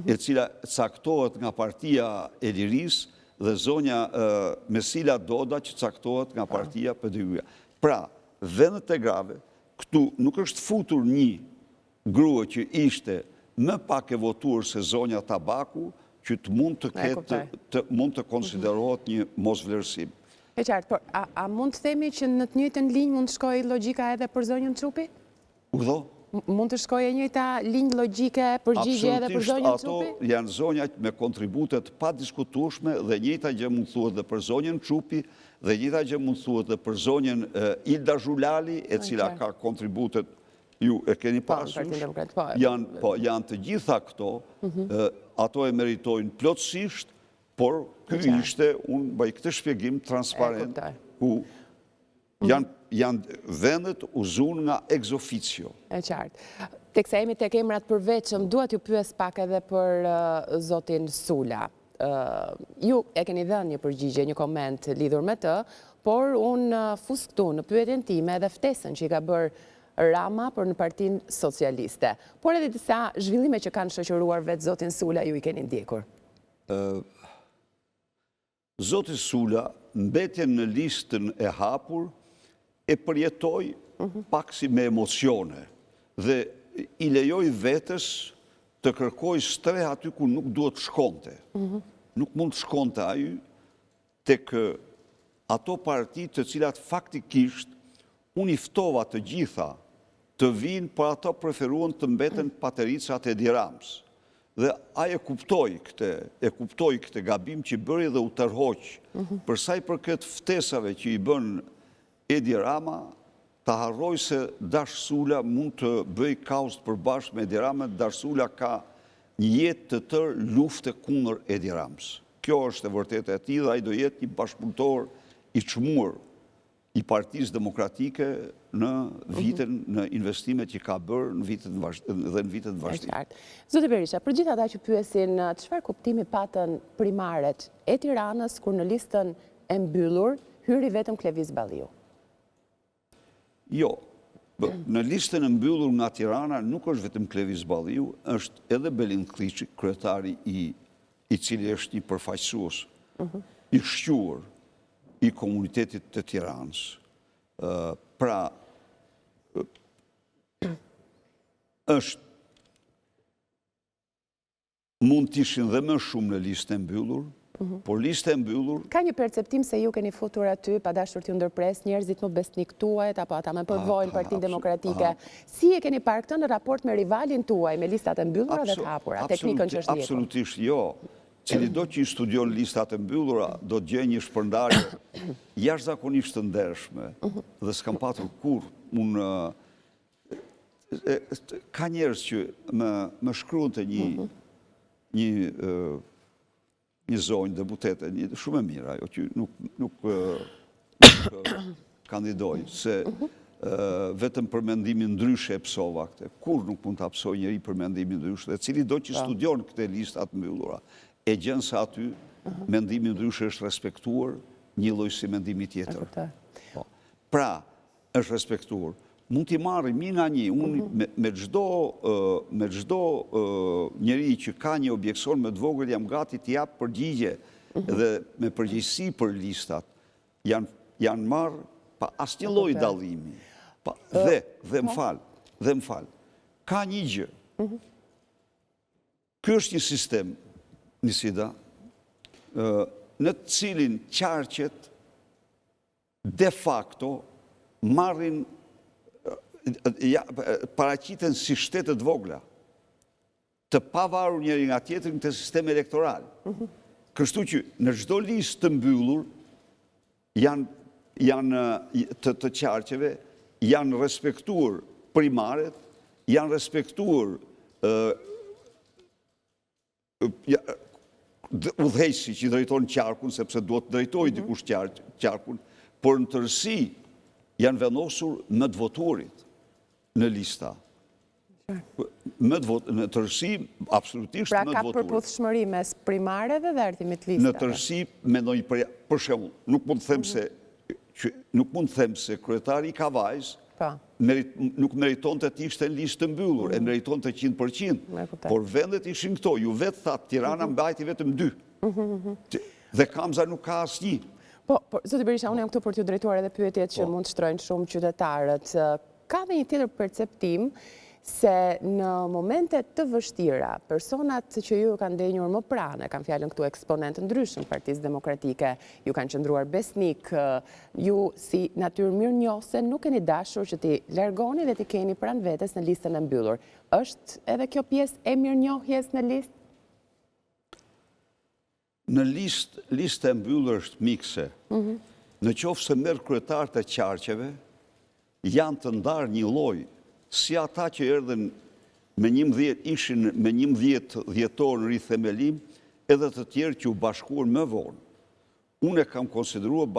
e cila caktohet nga partia e Lirisë, dhe zonja Mesila Doda, që caktohet nga partia PDY-ja. Pra, vendet e grave, këtu nuk është futur një grua që ishte më pak e votuar se zonja Tabaku, që të mund të ketë, mund të konsiderohet një mosvlerësim. E qartë, por a mund të themi që në të njëjtën linjë mund të shkojë logjika edhe për zonjën Çupi? Udhë? Mund të shkojë e njëjta linjë logjike përgjigje edhe për zonjën Çupi? Ato janë zonjat me kontributet pa diskutueshme dhe njëjta gjë mund thuhet dhe për zonjën Çupi dhe njëjta gjë mund thuhet dhe për zonjën Ilda Zhulali, e cila ka kontributet, ju e keni parasysh, janë të gjitha këto, ato e meritojnë plotësisht, por ky ishte, unë bëj këtë shpjegim transparent, ku janë vendet u zunë nga ex officio. E qartë. Teksa jemi tek emrat përveçëm, duhet ju pyes pak edhe për zotin Sula. Ju e keni dhënë një përgjigje, një koment lidhur me të, por unë fus këtu në pyetjen time edhe ftesën që i ka bërë Rama për në Partinë Socialiste. Por edhe disa zhvillime që kanë shoqëruar vetë zotin Sula, ju i keni ndjekur. Zoti Sula, mbetjen në listën e hapur, e përjetoj pak si me emocione dhe i lejoj vetës të kërkoj stre aty ku nuk duhet shkonte. Nuk mund shkonte aty tek ato partit të cilat faktikisht unë i ftova të gjitha të vinë, për ato preferuan të mbeten patericat e Edi Ramës. Dhe e kuptoj këtë gabim që i bëri dhe u tërhoq. Përsa i përket ftesave që i bën Edi Rama, ta harroj se Dash Sula mund të bëj kaos përbashkë me Edi Rama, Dash Sula ka një jetë të tërë lufte kundër Edi Ramës. Kjo është e vërtetë e tij dhe ai do jetë një bashkëpunëtor i çmuar i Partisë Demokratike në vitin, në investimet që ka bërë në vitet vazhdim. Zotë Berisha, për gjithë ata që pyesin çfarë kuptimi patën primaret e Tiranës kur në listën e mbyllur hyri vetëm Klevis Balliu? Jo, në listën e mbyllur nga Tirana nuk është vetëm Klevis Balliu, është edhe Belind Kliçi, kryetari i cili është një përfaqësues i shquar i komunitetit të Tiranës. Pra, mund të ishin dhe më shumë në listë e mbyllur, por listë e mbyllur... Ka një perceptim se ju keni futur aty, pa dashur t'ju ndërpres, njerëzit më besnik tuajt, apo ata më përvojnë Partinë Demokratike. Si e keni parë këtë në raport me rivalin tuaj, me listat e mbyllura dhe të hapura, teknikën që është ndjekur? Absolutisht jo. Cili do që i studion listat e mbyllura, do të gjej një shpërndarje jashtëzakonisht të ndershme dhe s'kam patur kur. Ka njerëz që më shkruan të një zonjë deputete, shumë e mirë ajo që nuk kandidoj, se vetëm për mendimin ndryshe e psova këte. Kur nuk mund të apsoj njëri për mendimin ndryshe, dhe cili do që studion këte listat mbyllura, e gjenë se aty mendimin ndryshe është respektuar një lloj si mendimi tjetër. Pra, është respektuar. Mund t'i marrë një nga një, unë me çdo njeri që ka një objeksion me të vogël jam gati t'i jap përgjigje dhe me përgjegjësi për listat. Janë marrë pa asnjë lloj dallimi. Dhe më fal. Ka një gjë. Ky është një sistem, Nisida, në të cilin qarqet de facto marrin paraqiten si shtetet vogla, të pavarur njëri nga tjetri në të sistem elektoral. Kështu që në çdo listë të mbyllur janë të qarqeve, janë respektuar primaret, janë respektuar udhëheqësi që drejton qarkun, sepse duhet të drejtojë dikush qarkun, por në tërësi janë vendosur më të votuarit në lista. Në tërësi, absolutisht pra më të votuarit. Pra ka përputhshmëri mes primareve dhe ardhimit listave? Në tërësi, mendoj për shembull, nuk mund të them se kryetari i Kavajës nuk meriton të ishte në listë të mbyllur, e meriton të 100%, por vendet ishin këto, ju vetë thatë, Tirana mbajti vetëm 2. Dhe Kamza nuk ka asnjë. Po, Zoti Berisha, unë jam këtu për t'ju drejtuar edhe pyetjet që mund të shtrojnë shumë qytetarët. Ka dhe një tjetër perceptim se në momente të vështira, personat që ju kanë ndenjur më pranë, kanë fjalën këtu eksponentë ndryshëm Partisë Demokratike, ju kanë qëndruar besnik, ju si natyrë mirënjohëse nuk keni dashur që ti largoni dhe ti keni pranë vetes në listën e mbyllur. Është edhe kjo pjesë e mirënjohjes në listë? Në listë e mbyllur është mikse. Në qoftë se merr kryetarët e qarqeve, janë të ndarë një lloj, si ata që erdhen ishin me 11 dhjetor në rithemelim, edhe të tjerë që u bashkuan më vonë. Unë kam konsideruar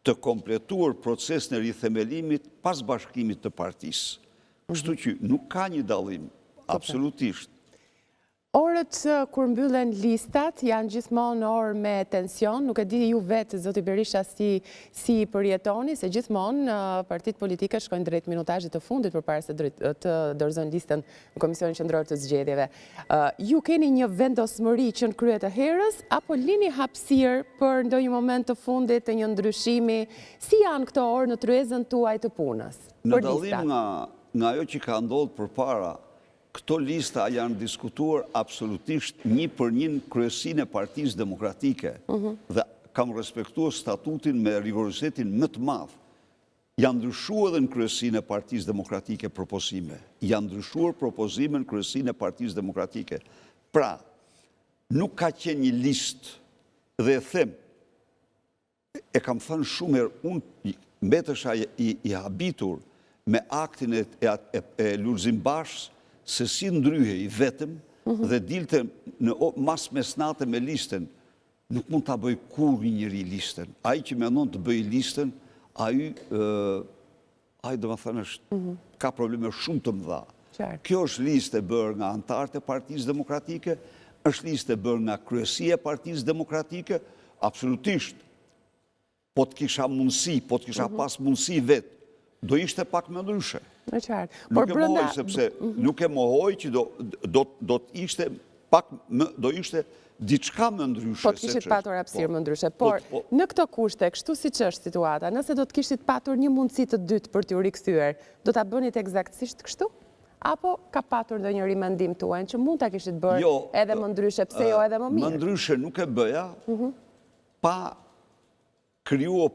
të kompletuar procesin e rithemelimit pas bashkimit të partisë. Kështu që nuk ka një dallim, absolutisht. Orët kur mbyllen listat janë gjithmonë orë me tension, nuk e di ju vetë, zoti Berisha, si përjetoni, se gjithmonë partitë politike shkojnë drejt minutazhit të fundit përpara se të dorëzojnë listën në Komisionin Qendror të Zgjedhjeve. Ju keni një vendosmëri që në krye të herës, apo lini hapësirë për ndonjë moment të fundit të një ndryshimi? Si janë këto orë në tryezën tuaj të punës? Në dallim nga ajo që ka ndodhur përpara, këto lista janë diskutuar absolutisht një për një në kryesinë e Partisë Demokratike dhe kam respektuar statutin me rigorozitetin më të madh. Janë ndryshuar edhe në kryesinë e Partisë Demokratike propozime. Janë ndryshuar propozime në kryesinë e Partisë Demokratike. Pra, nuk ka qenë një listë dhe e them, e kam thënë shumë herë, unë mbetesha i habitur me aktin e Lulzim Bashës, se si ndryhe i vetëm dhe dilte në mas mesnate me listën, nuk mund të bëj kur njëri listën. Ai që mendon të bëj listën, ai do më thënë ka probleme shumë të mëdha. Kjo është listë e bërë nga antarët e Partisë Demokratike, është listë e bërë nga kryesia e Partisë Demokratike, absolutisht. Po të kisha mundësi, po të kisha pas mundësi vetë, do ishte pak më ndryshe. Nuk e mohoj, sepse nuk e mohoj që do ishte pak, do ishte diçka më ndryshe. Po të kishit patur hapësirë më ndryshe, por në këto kushte, kështu si që është situata, nëse do të kishit patur një mundësi të dytë për t'ju rikthyer, do ta bënit eksaktësisht kështu? Apo ka patur dhe një rimendim tuaj që mund ta kishit bërë edhe më ndryshe, pse jo edhe më mirë? Më ndryshe nuk e bëja, pa kriju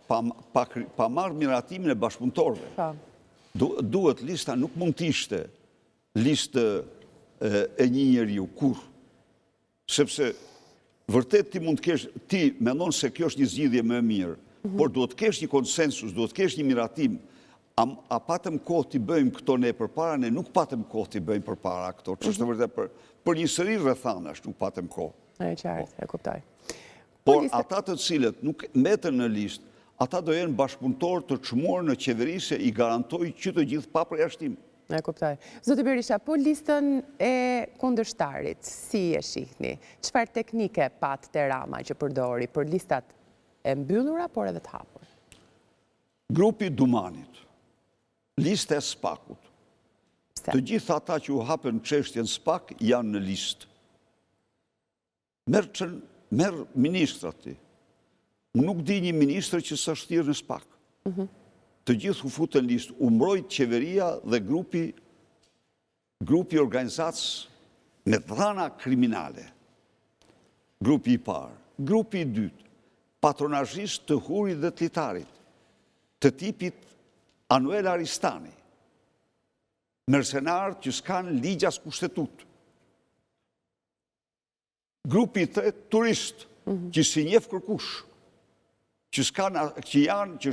pa marrë miratimin e bashkëpunëtorëve. Duhet lista nuk mund t'ishte listë e një njeriu kur. Sepse vërtet ti mund t'kesh, ti mendon se kjo është një zgjidhje më e mirë, por duhet t'kesh një konsensus, duhet t'kesh një miratim. A patëm kohë t'i bëjmë këto ne përpara, ne nuk patëm kohë t'i bëjmë përpara këto. Që është vërtet për një sëri rrethanash nuk patëm kohë. E qartë, e kuptoj. Por ata të cilët nuk mbeten në listë, ata do jenë bashkëpunëtorë të çmuar në qeveri se i garantoj që të gjithë pa përjashtim. E kuptoj. Zoti Berisha, po listën e kundërshtarit, si e shihni? Çfarë teknike pat te Rama që përdori për listat e mbyllura, por edhe të hapur? Grupi Dumanit, lista e SPAK-ut. Të gjithë ata që u hapën çështjen SPAK janë në listë. Merë ministrati. Unë nuk di një ministrë që së shtirë në SPAK. Të gjithë u futën në listë, u mbrojt qeveria dhe grupi organizacës me dhana kriminale. Grupi i parë. Grupi i dytë, patronazhist të Hurit dhe të Litarit, të tipit Anuel Aristani, mercenarët që s'kanë ligjas kushtetut. Grupi i tretë, turist, që si njeh kërkush, që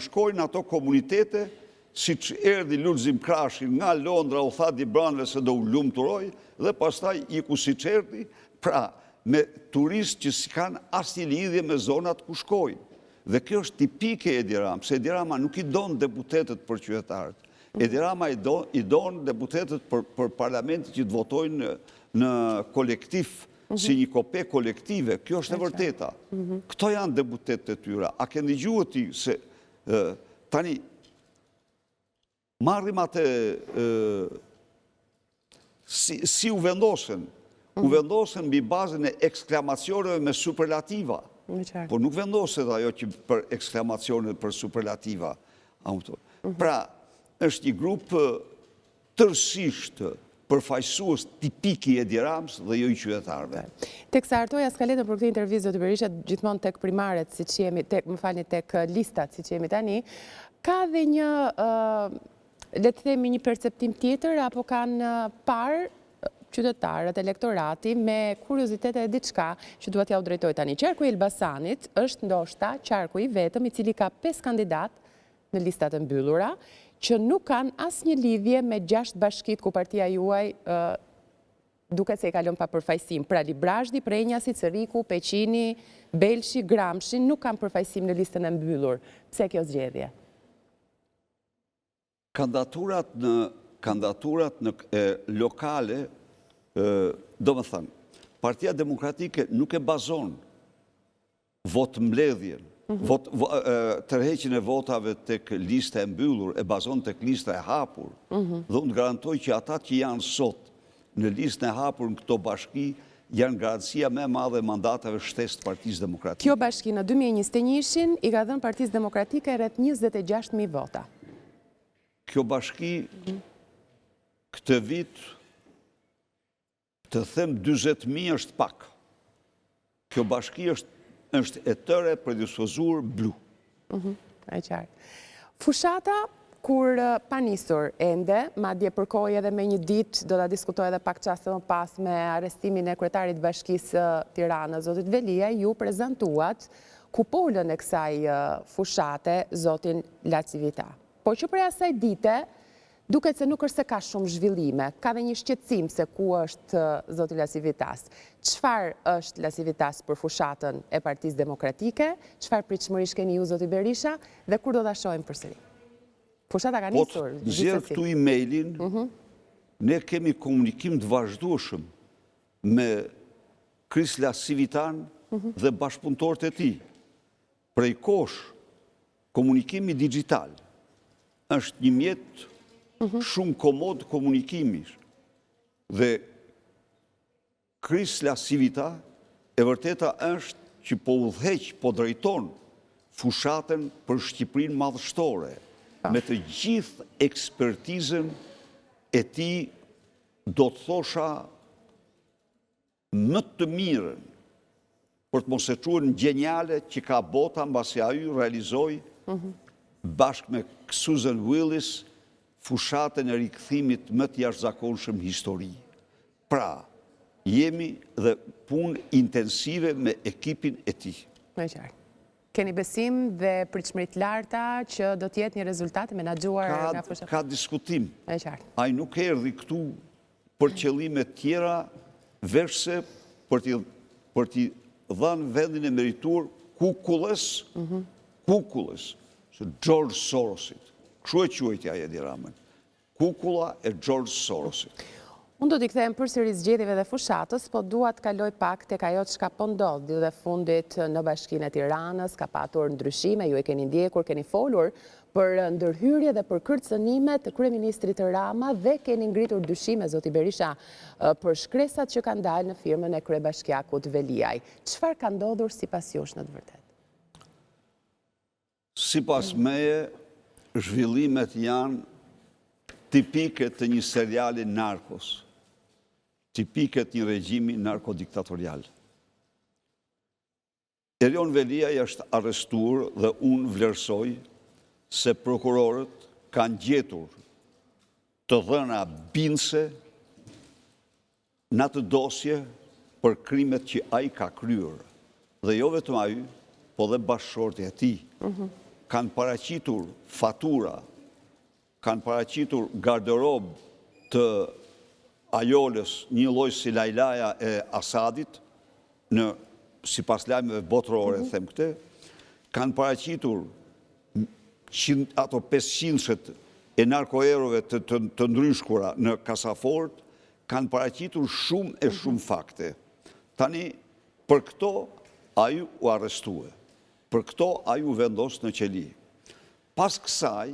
shkojnë ato komunitete, si që erdi Lulzim Krashi nga Londra, u tha Dibranve se do u lumturoj, dhe pastaj iku si që erdi, pra me turist që si kanë asnjë lidhje me zonat ku shkojnë. Dhe kjo është tipike Edi Rama, se Edi Rama nuk i donë deputetet për qytetarët. Edi Rama i donë deputetet për parlamentit që të votojnë në kolektiv, si një kope kolektive, kjo është e vërteta. Këto janë deputetet e tyra. A ke ndëgjuar ti se tani marrim atë si u vendosen? U vendosen mbi bazën e eksklamacioneve me superlativa. Po nuk vendoset ajo që për eksklamacione për superlativa. Pra, është një grup tërësisht përfaqësues tipik i Edi Ramës dhe jo i qytetarëve. Teksa hartoja skaletën për këtë intervistë, zoti Berisha, gjithmonë tek primaret, siç jemi, tek listat, siç jemi tani, ka dhe një, le të themi, një perceptim tjetër, apo kanë parë qytetarët, elektorati, me kuriozitet e diçka që duhet ja u drejtoj tani. Qarku i Elbasanit është ndoshta qarku i vetëm i cili ka 5 kandidat në listat e mbyllura, që nuk kanë asnjë lidhje me 6 bashkit ku partia juaj duket se e kalon pa përfaqësim. Pra Librazhdi, Prenjasi, Ceriku, Peqini, Belshi, Gramshi nuk kanë përfaqësim në listën e mbyllur. Pse kjo zgjedhje? Kandidaturat në lokale, do më thënë, Partia Demokratike nuk e bazon votë mbledhjen, tërheqjen e votave tek lista e mbyllur, e bazon tek lista e hapur, dhe unë garantoj që ata që janë sot në listën e hapur në këto bashki, janë garancia me madhe e mandatave shtesë të Partisë Demokratike. Kjo bashki në 2021 i ka dhënë Partisë Demokratike rreth 26.000 vota. Kjo bashki, këtë vit, të them 40.000 është pak. Kjo bashki është e tëre predispozuar blu. E qartë. Fushata, kur pa nisur ende, madje përkoj edhe me një ditë, do ta diskutoj edhe pak çaste më pas me arrestimin e kryetarit Bashkisë Tiranës, zotit Velia, ju prezantuat kupolën e kësaj fushate, zotin Lacivita. Po që për asaj dite, duket se nuk është se ka shumë zhvillime, ka dhe një shqetësim se ku është zoti Lacivitas. Çfarë është Lacivitas për fushatën e Partisë Demokratike, çfarë pritshmërish keni ju, zoti Berisha, dhe kur do ta shohim përsëri? Fushata ka nisur. Po, zjerë këtu emailin, ne kemi komunikim të vazhdueshëm me Kris Lacivitan dhe bashkëpunëtorët e tij. Prej kosh, komunikimi digital është një mjet shumë komod komunikimisht. Dhe Kris Lacivita e vërteta është që po udhëheq, po drejton fushatën për Shqipërinë madhështore, me të gjithë ekspertizën e tij, do të thosha më të mirën, për të mos e quajtur në geniale që ka bota, mbasi ai realizoi bashkë me Susan Willis fushatën e rikthimit më të jashtëzakonshëm në histori. Pra, jemi dhe punë intensive me ekipin e tij. Me qartë. Keni besim dhe pritshmëri të larta që do të jetë një rezultat menaxhuar nga fushata? Ka diskutim. Me qartë. Ai nuk erdhi këtu për qëllime tjera veçse për t'i dhënë vendin e merituar kukullës, së George Sorosit. Kështu e quajti ai Edi Ramën. Kukulla e George Sorosit. Unë do t'i kthehem përsëri zgjedhjeve dhe fushatës, po dua të kaloj pak tek ajo çka po ndodh dhe fundit në Bashkinë e Tiranës, ka patur ndryshime, ju e keni ndjekur, keni folur për ndërhyrje dhe për kërcënime të kryeministrit Rama dhe keni ngritur dyshime, zoti Berisha, për shkresat që kanë dalë në firmën e kryebashkiakut Veliaj. Çfarë ka ndodhur sipas jush në të vërtetë? Sipas meje, zhvillimet janë tipike të një seriali narkos, tipike të një regjimi narkodiktatorial. Erion Veliaj është arrestuar dhe unë vlerësoj se prokurorët kanë gjetur të dhëna bindëse në atë dosje për krimet që ai ka kryer. Dhe jo vetëm ai, po dhe bashkëshortë e tij. Kanë paraqitur fatura, kanë paraqitur garderob të Ajoles, një lloj si Lajlaja e Asadit, sipas lajmeve botërore, them këtë, kanë paraqitur ato 500 e narkoerove të ndryshkura në kasaforët, kanë paraqitur shumë e shumë fakte. Tani, për këto ai u arrestue. Për këto ai u vendos në qeli. Pas kësaj,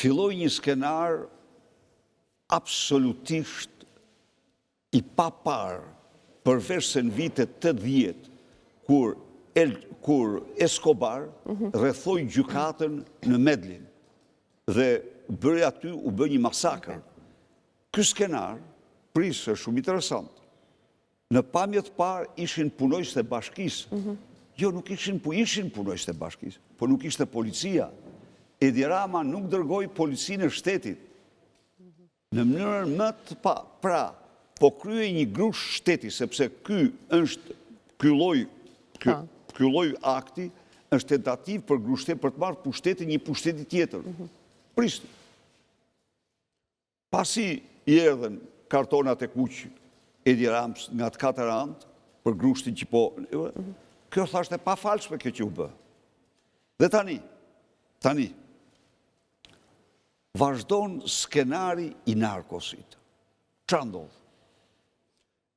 filloi një skenar absolutisht i papar, përveç se në vitet 80, kur Escobar rrethoi gjykatën në Medellin dhe bëri aty u bë një masakër. Ky skenar, prisë, është shumë interesant. Në pamjet parë ishin punojës të bashkisë. Jo, nuk ishin punojës të bashkisë, po nuk ishte policia. Edi Rama nuk dërgoi policinë e shtetit. Në mënyrën më të pra, po kryej një grush shteti, sepse ky lloj akti është tentativë për grushtet për të marrë pushtetin një pushteti tjetër. Prishtë. Pasi i erdhen kartonat e kuq Edi Ramës nga të 4 anë për grushtin që po... Kjo thashtë e pa falshme kjo që u bë. Dhe tani, vazhdon skenari i narkosit. Qa ndodh?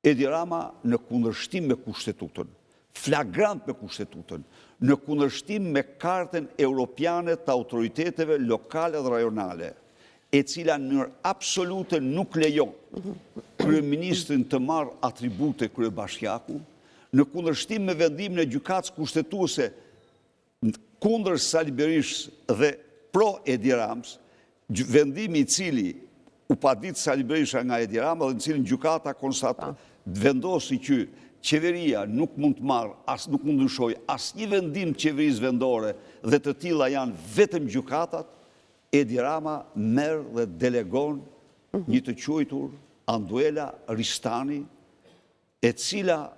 Edi Rama në kundërshtim me kushtetutën, flagrant me kushtetutën, në kundërshtim me kartën europiane të autoriteteve lokale dhe rajonale, e cila në absolute nuk lejon kryeministrin të marrë atribute kryebashkiaku, në kundërshtim me vendimin e gjykatës kushtetuese kundër Sali Berishës dhe pro Edi Ramës, vendimi i cili u padit Sali Berisha nga Edi Rama dhe në cilin gjykata vendosi që qeveria nuk mund të marrë, as nuk mund të ndryshojë asnjë vendim të qeverisë vendore dhe të tilla janë vetëm gjykatat, Edi Rama merr dhe delegon një të quajtur Anduela Ristani, e cila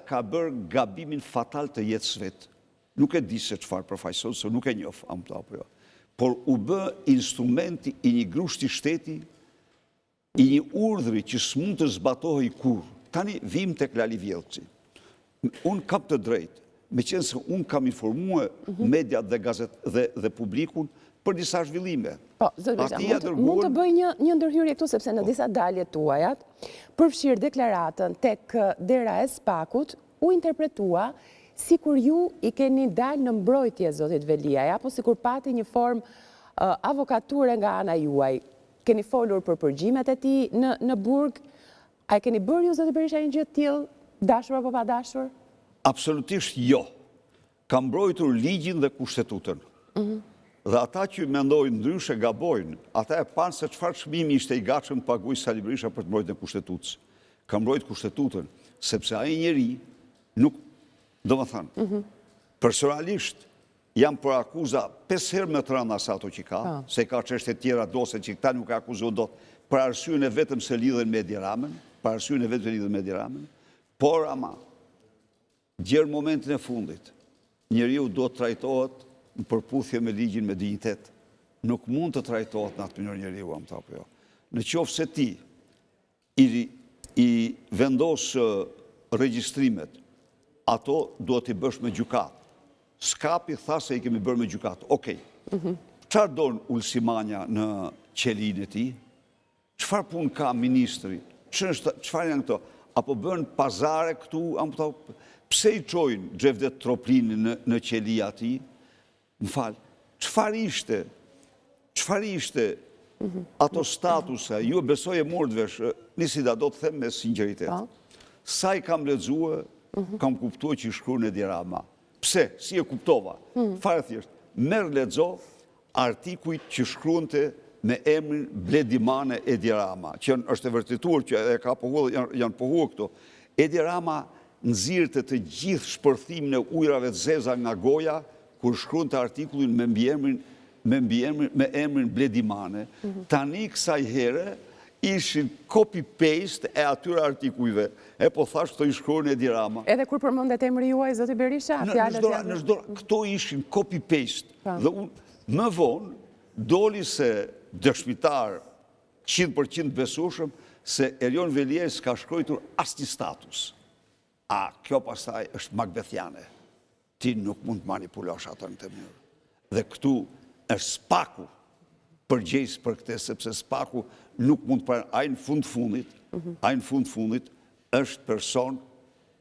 ka bërë gabimin fatal të jetës vetë. Nuk e di se çfarë përfaqëson, se nuk e njoh apo jo. Por u bë instrumenti i një grushti shteti, i një urdhri që s'mund të zbatohej kurrë. Tani vim tek Lali Vjellçi. Unë kam të drejtë, meqense unë kam informuar mediat dhe publikun për disa zhvillime. Po, mund të bëj një ndërhyrje këtu, sepse në disa dalje tuajat, përfshirë deklaratën tek dera e Spakut, u interpretua si kur ju i keni dalë në mbrojtje, zotit Veliaj, apo si kur pati një formë avokature nga ana juaj. Keni folur për përgjimet e ti në burg, a e keni bërë ju, zotit Berisha, një gjë të tillë, dashur apo pa dashur? Absolutisht jo. Kam mbrojtur ligjin dhe kushtetutën. Dhe ata që mendojnë ndryshe gabojnë, ata e panë se çfarë çmimi ishte i gatshëm të paguajë Sali Berisha për të mbrojtur kushtetutës. Kam mbrojtur kushtetutën, sepse ai njeri nuk, domethënë, personalisht jam për akuza 5 herë më të rënda sa ato që ka, se ka çështje tjera dose që këta nuk e akuzojnë dot, për arsyeën e vetëm se lidhen me Edi Ramën, por ama gjerë momentin e fundit, njeriu do të trajtohet në përputhje me ligjin me dinjitet. Nuk mund të trajtohet në atë mënyrë njeriu apo jo. Në qoftë se ti i vendos regjistrimet, ato duhet i bësh me gjykatë. Skapi tha se i kemi bërë me gjykatë. Okej. Çfarë don Ulsimania në qelinë e tij? Çfarë punë ka ministri? Çfarë janë këto? Apo bën pazare këtu? Pse i çojnë Xhevdet Troplinin në qeli atij? Më fal, çfarë ishte ato statuse? Ju besoj e morët vesh, Nisida do të them me sinqeritet. Sa i kam lexuar, kam kuptuar që i shkruan Edi Rama. Pse? Si e kuptova? Fare thjesht, merr lexo artikujt që shkruante me emrin Bledimane Edi Rama, që është e vërtetuar që e ka pohuar, janë pohuar këto. Edi Rama nxirrte të gjithë shpërthimin e ujrave të zeza nga goja kur shkruante artikullin me emrin Bledimane. Tani kësaj here ishin copy-paste e atyre artikujve. E po thash këto i shkruan Edi Rama. Edhe kur përmendet emri juaj, zoti Berisha, fjalët janë... Këto ishin copy-paste. Dhe më vonë doli se dëshmitar 100% besueshëm se Erion Veliaj s'ka shkruar asnjë status. A kjo pastaj është Macbethiane. Ti nuk mund të manipulosh atë në të mënyrë. Dhe këtu është Spaku përgjegjës për këtë, sepse Spaku nuk mund të ai në fund fundit është person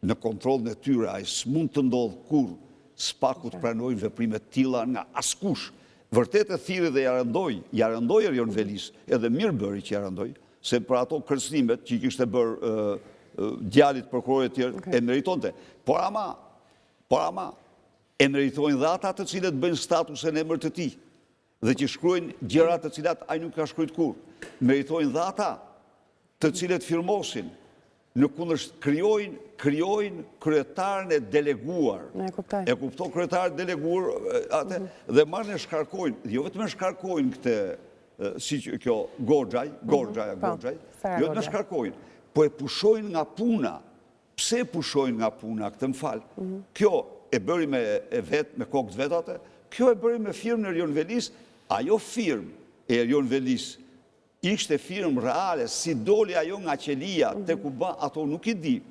në kontrollin e tyre, ai s'mund të ndodh kurrë Spaku të pranojë veprime të tilla nga askush. Vërtet e thirrri dhe ja rëndoi Erion Velis, edhe mirë bëri që ja rëndoi, se për ato kërcënimet që i kishte bërë djalit prokurorit tjerë e meritonte. Por ama e meritojnë dhe ata të cilët bëjnë statusin e emër të tij. dhe që shkruajnë gjëra të cilat ai nuk ka shkruajtur kur. Meritojnë dhe ata të cilët firmosin në kundërsht krijojnë kryetarën e deleguar. E kupton kryetarën e deleguar atë dhe marrin e shkarkojnë, jo vetëm e shkarkojnë këtë si kjo Goxhaj, jo vetëm e shkarkojnë, po e pushojnë nga puna. Pse pushojnë nga puna, këtë më falë? Kjo e bëri me vetë, me kokë të vetate, kjo e bëri me firmën e Erion Velis, ajo firmë e Erion Velis ishte firmë reale, si doli ajo nga qelia të ku ba, ato nuk i di,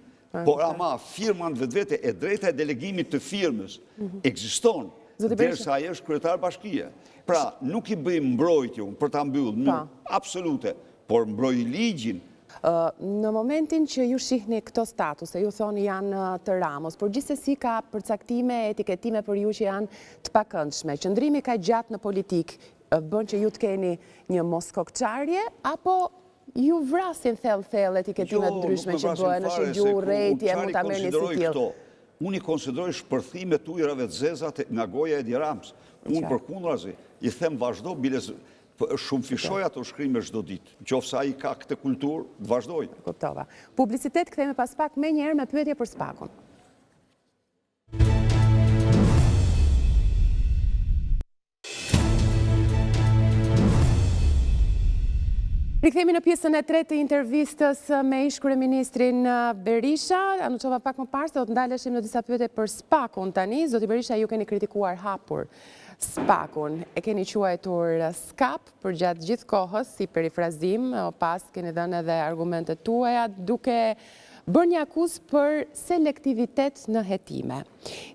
por ama firma në vetë e drejta e delegimit të firmës ekziston, derisa ajo është kryetar bashkie. Pra, nuk i bëjmë mbrojtje unë për ta mbyllë, në absolute, por mbroj ligjin. Në momentin që ju shihni këto statuse, ju thoni janë të Ramos, por gjithsesi ka përcaktime, etiketime për ju që janë të pakëndshme. Qëndrimi ka gjatë në politikë, bën që ju të keni një moskokçarje, apo ju vrasin thellë etiketimet ndryshme që bëhen, është gjuhë, rrejtje, mund ta merrni si tillë. Unë i konsideroj shpërthimet të ujrave të zeza nga goja e Edi Rams. Unë përkundrazi, i them vazhdo, biles shumë fishoj ato shkrime çdo ditë. Nëse ai ka këtë kulturë, vazhdoj. Kuptova. Publicitet, kthehemi pas pak me njëherë me pyetje për Spakun. Rikthehemi në pjesën e tretë të intervistës me ish-kryeministrin Berisha. Anuqova pak më parë se do të ndaleshim në disa pyetje për Spakun tani. Zoti Berisha, ju keni kritikuar hapur Spakun. E keni quajtur skap për gjatë gjithë kohës si perifrazim, pas keni dhënë edhe argumentet tuaja duke bërë një akuzë për selektivitet në hetime.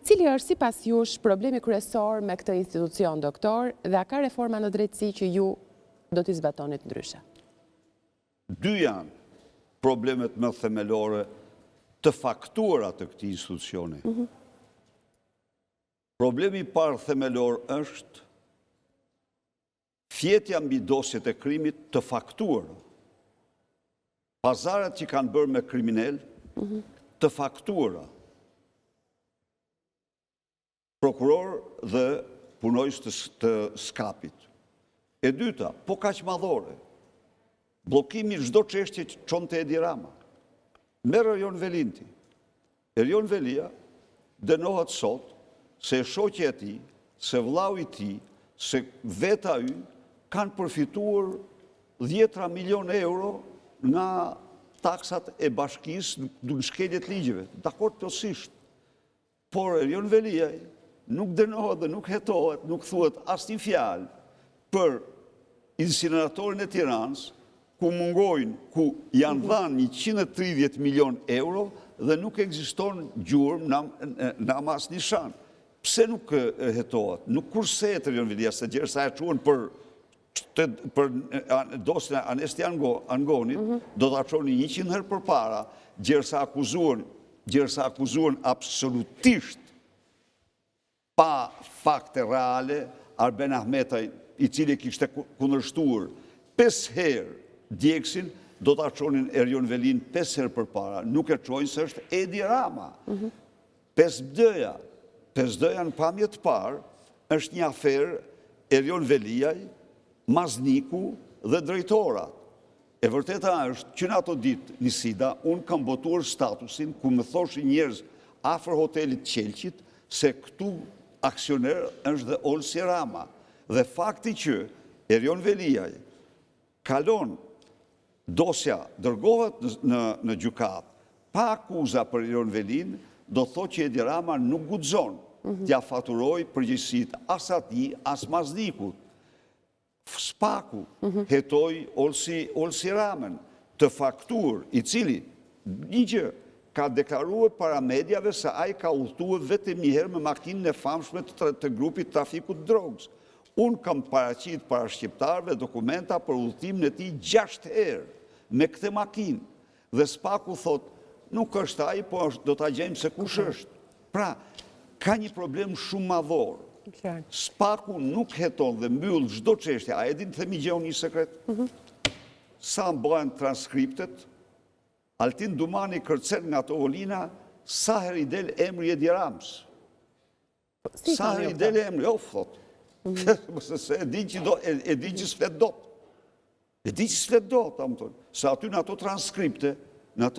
Cili është sipas jush problemi kryesor me këtë institucion, doktor, dhe a ka reforma në drejtësi që ju do t'i zbatonit ndryshe? Dy janë problemet më themelore të faktuara të këtij institucioni. Problemi i parë themelor është fjetja mbi dosjet e krimit të faktuara. Pazaret që kanë bërë me kriminal të faktuara. Prokuror dhe punojës të skapit. E dyta, po kaq madhore. Blokimi çdo çështje që çonte Edi Rama. Merë Erion Velinti. Erion Velia dënohet sot se shoqja e tij, se vllau i tij, se veta y kanë përfituar 10 milion euro nga taksat e bashkisë në shkeljet ligjeve. Dakord plotësisht. Por Erion Velia nuk dënohet dhe nuk hetohet, nuk thuhet asnjë fjalë për insineratorin e Tiranës, ku mungojnë, ku janë dhanë 130 milion euro dhe nuk ekziston gjurmë në mas një shanë. Pse nuk hetohet? Nuk kurset Erion Velia, se gjersa e quen për dosjen e Anesti Angonit, do të aqoni 100 herë për para, gjersa akuzuan absolutisht pa fakte reale, Arben Ahmetaj, i cili kishte kundërshtuar 5 herë djeksin, do të aqonin Erion Velin 5 herë për para. Nuk e qojnë se është Edi Rama. 5D-ja në pamje të parë është një aferë Erion Veliaj, Mazniku dhe drejtorat. E vërteta është që në ato ditë njësida, unë kam botuar statusin ku më thoshin njerëz afër hotelit Qelqit se këtu aksioner është dhe Olsi Rama. Dhe fakti që Erion Veliaj kalon dosja, dërgohet në gjykat, pa akuza për Erion Velin, do thot që Edi Rama nuk guxon t'ja faturoj përgjegjësit as atij, as Maznikut. Spaku hetoi Olsi Ramën të faktur, i cili një gjë ka deklaruar para mediave se ai ka udhëtuar vetëm një herë me makinën e famshme të grupit trafikut drogës. Unë kam paraqit para shqiptarëve dokumenta për udhëtimin e tij 6 herë me këtë makinë. Dhe Spaku thot, nuk është ai, po do ta gjejmë se kush është. Pra, ka një problem shumë madhor. Spaku nuk heton dhe mbyll çdo çështje. A e din të themi gjë një sekret? Sa bëhen transkriptet, Altin Dumani kërcen nga Tovolina, sa herë i del emri Edi Rams. Sa herë i del emri, thot. Se e din që s'flet dot. E din që s'flet dot, se aty në ato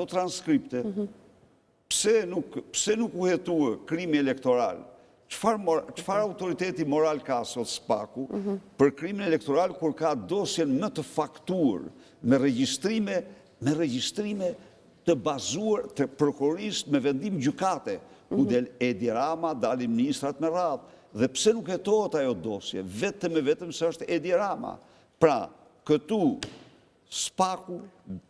transkripte, pse nuk u hetue krimi elektoral? Çfarë autoriteti moral ka sot Spaku për krimin elektoral kur ka dosjen më të faktuar me regjistrime të bazuar të prokurorisë me vendim gjykate, ku del Edi Rama, dalin ministrat me radhë. Dhe pse nuk hetohet ajo dosje? Vetëm se është Edi Rama. Pra, këtu Spaku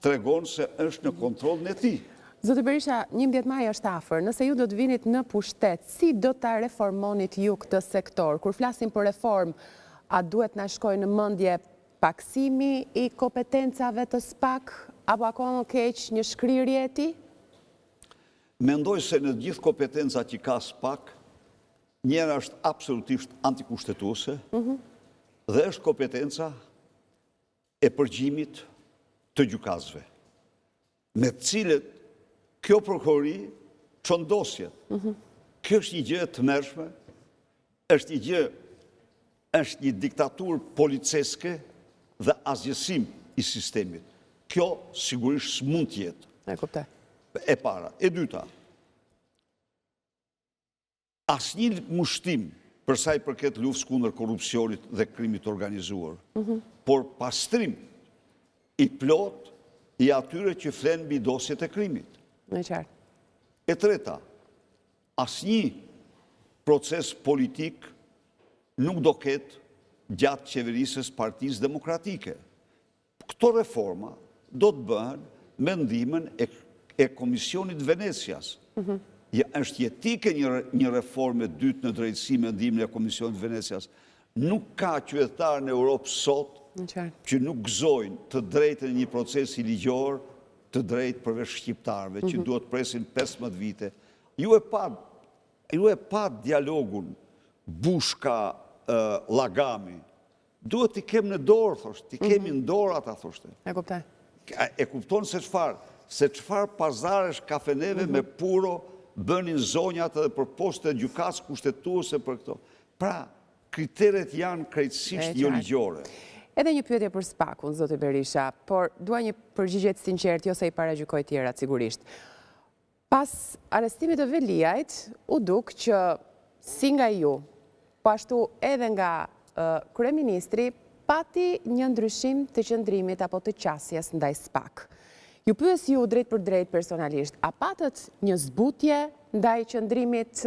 tregon se është në kontrollin e tij. Zotë Berisha, 11 maj është afër. Nëse ju do të vinit në pushtet, si do ta reformonit ju këtë sektor? Kur flasim për reform, a duhet na shkojë në mendje paksimi i kompetencave të SPAK, apo akoma keq një shkrirje e tij? Mendoj se në gjithë kompetencat që ka SPAK, njëra është absolutisht antikushtetuese dhe është kompetenca e përgjimit të gjykatësve, me cilët kjo prokurori çon dosjet. Kjo është një gjë e tmerrshme, është një diktaturë policeske dhe asgjësim i sistemit. Kjo sigurisht s'mund të jetë. E kuptoj. E para. E dyta, asnjë mushtim për sa i përket luftës kundër korrupsionit dhe krimit organizuar, por pastrim i plot i atyre që flenë mbi dosjet e krimit. Në qartë. E treta, asnjë proces politik nuk do ketë gjatë qeverisës Partisë Demokratike. Këto reforma do të bëhen me ndihmën e Komisionit Venecias. Është jetike një reforme dytë në drejtësi me ndihmën e Komisionit Venecias. Nuk ka qytetar në Europë sot që nuk gëzojnë të drejtën e një procesi ligjor të drejtë përveç shqiptarëve, që duhet presin 15 vite. Ju e pa dialogun Bushka-Lagami. Duhet t'i kem në dorë, thoshtë, t'i kemi në dorë ata, thoshtë. E kuptoj. E kupton se çfarë pazaresh kafeneve me puro bënin zonjat edhe për poste gjykatës kushtetuese për këto. Pra, kriteret janë krejtësisht jo ligjore. Edhe një pyetje për SPAK-un, zotë Berisha, por dua një përgjigje të sinqertë, jo se i paragjykoj tjerat sigurisht. Pas arrestimit të Veliajt, u duk që si nga ju, po ashtu edhe nga kryeministri, pati një ndryshim të qëndrimit apo të qasjes ndaj SPAK. Ju pyes ju drejt për drejt personalisht, a patët një zbutje ndaj qëndrimit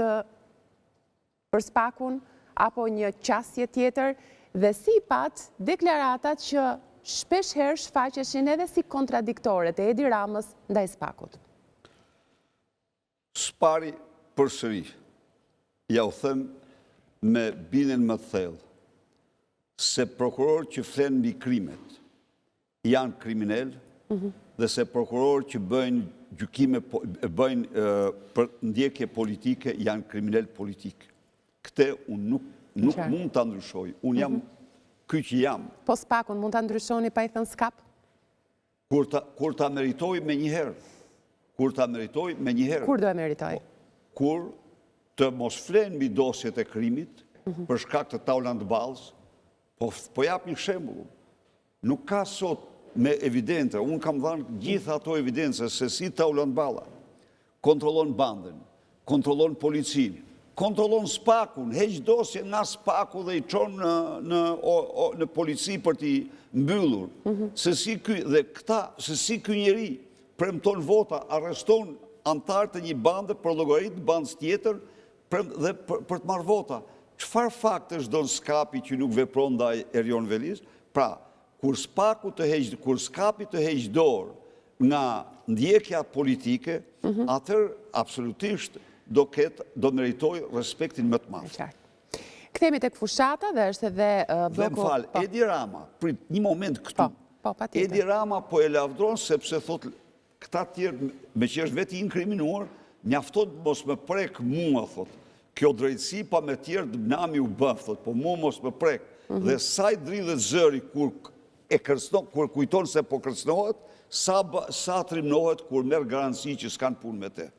për SPAK-un, apo një qasje tjetër, dhe si pat deklaratat që shpesh herë shfaqeshin edhe si kontradiktore të Edi Ramës ndaj SPAK-ut? Spari përsëri, ja u them me bindjen më të thellë, se prokurorë që flenë mbi krimet janë kriminal, dhe se prokurorë që bëjnë gjykime, bëjnë për ndjekje politike janë kriminal politik. Këte unë nuk mund të ndryshoj. Unë jam ky që jam. Po SPAK-un mund të ndryshoni pa i thënë skap? Kur ta meritoj me njëherë. Kur do e meritoj? Kur të mos flenë mbi dosjet e krimit, për shkak të Tauland Ballës, po jap një shembull. Nuk ka sot me evidente, unë kam dhënë gjitha ato evidence se si Tauland Balla kontrollon bandën, kontrollon policinë, kontrollon SPAK-un, heq dosje nga SPAK-u dhe i çon në polici për t'i mbyllur. Se si ky njeri premton vota, arreston antarë të një bande për llogarit bandës tjetër dhe për të marrë vota. Çfarë faktesh don SKAP-i që nuk vepron ndaj Erion Velis? Pra, kur SKAP-i të heq dorë nga ndjekja politike, atëherë absolutisht do meritoj respektin më të madh. Kthehemi tek fushata dhe është edhe bloku... Edi Rama, prit një moment këtu. Edi Rama po e lavdron sepse thot këta tjerë, me që është vetë inkriminuar, mjafton mos më prek mua, thot. Kjo drejtësi pa me tjerë dëmnami u bën, thot, po mua mos më prek. Dhe sa i dridhet zëri kur kujton se po kërcënohet, sa trimnohet kur merr garanci që s'kan punë me te.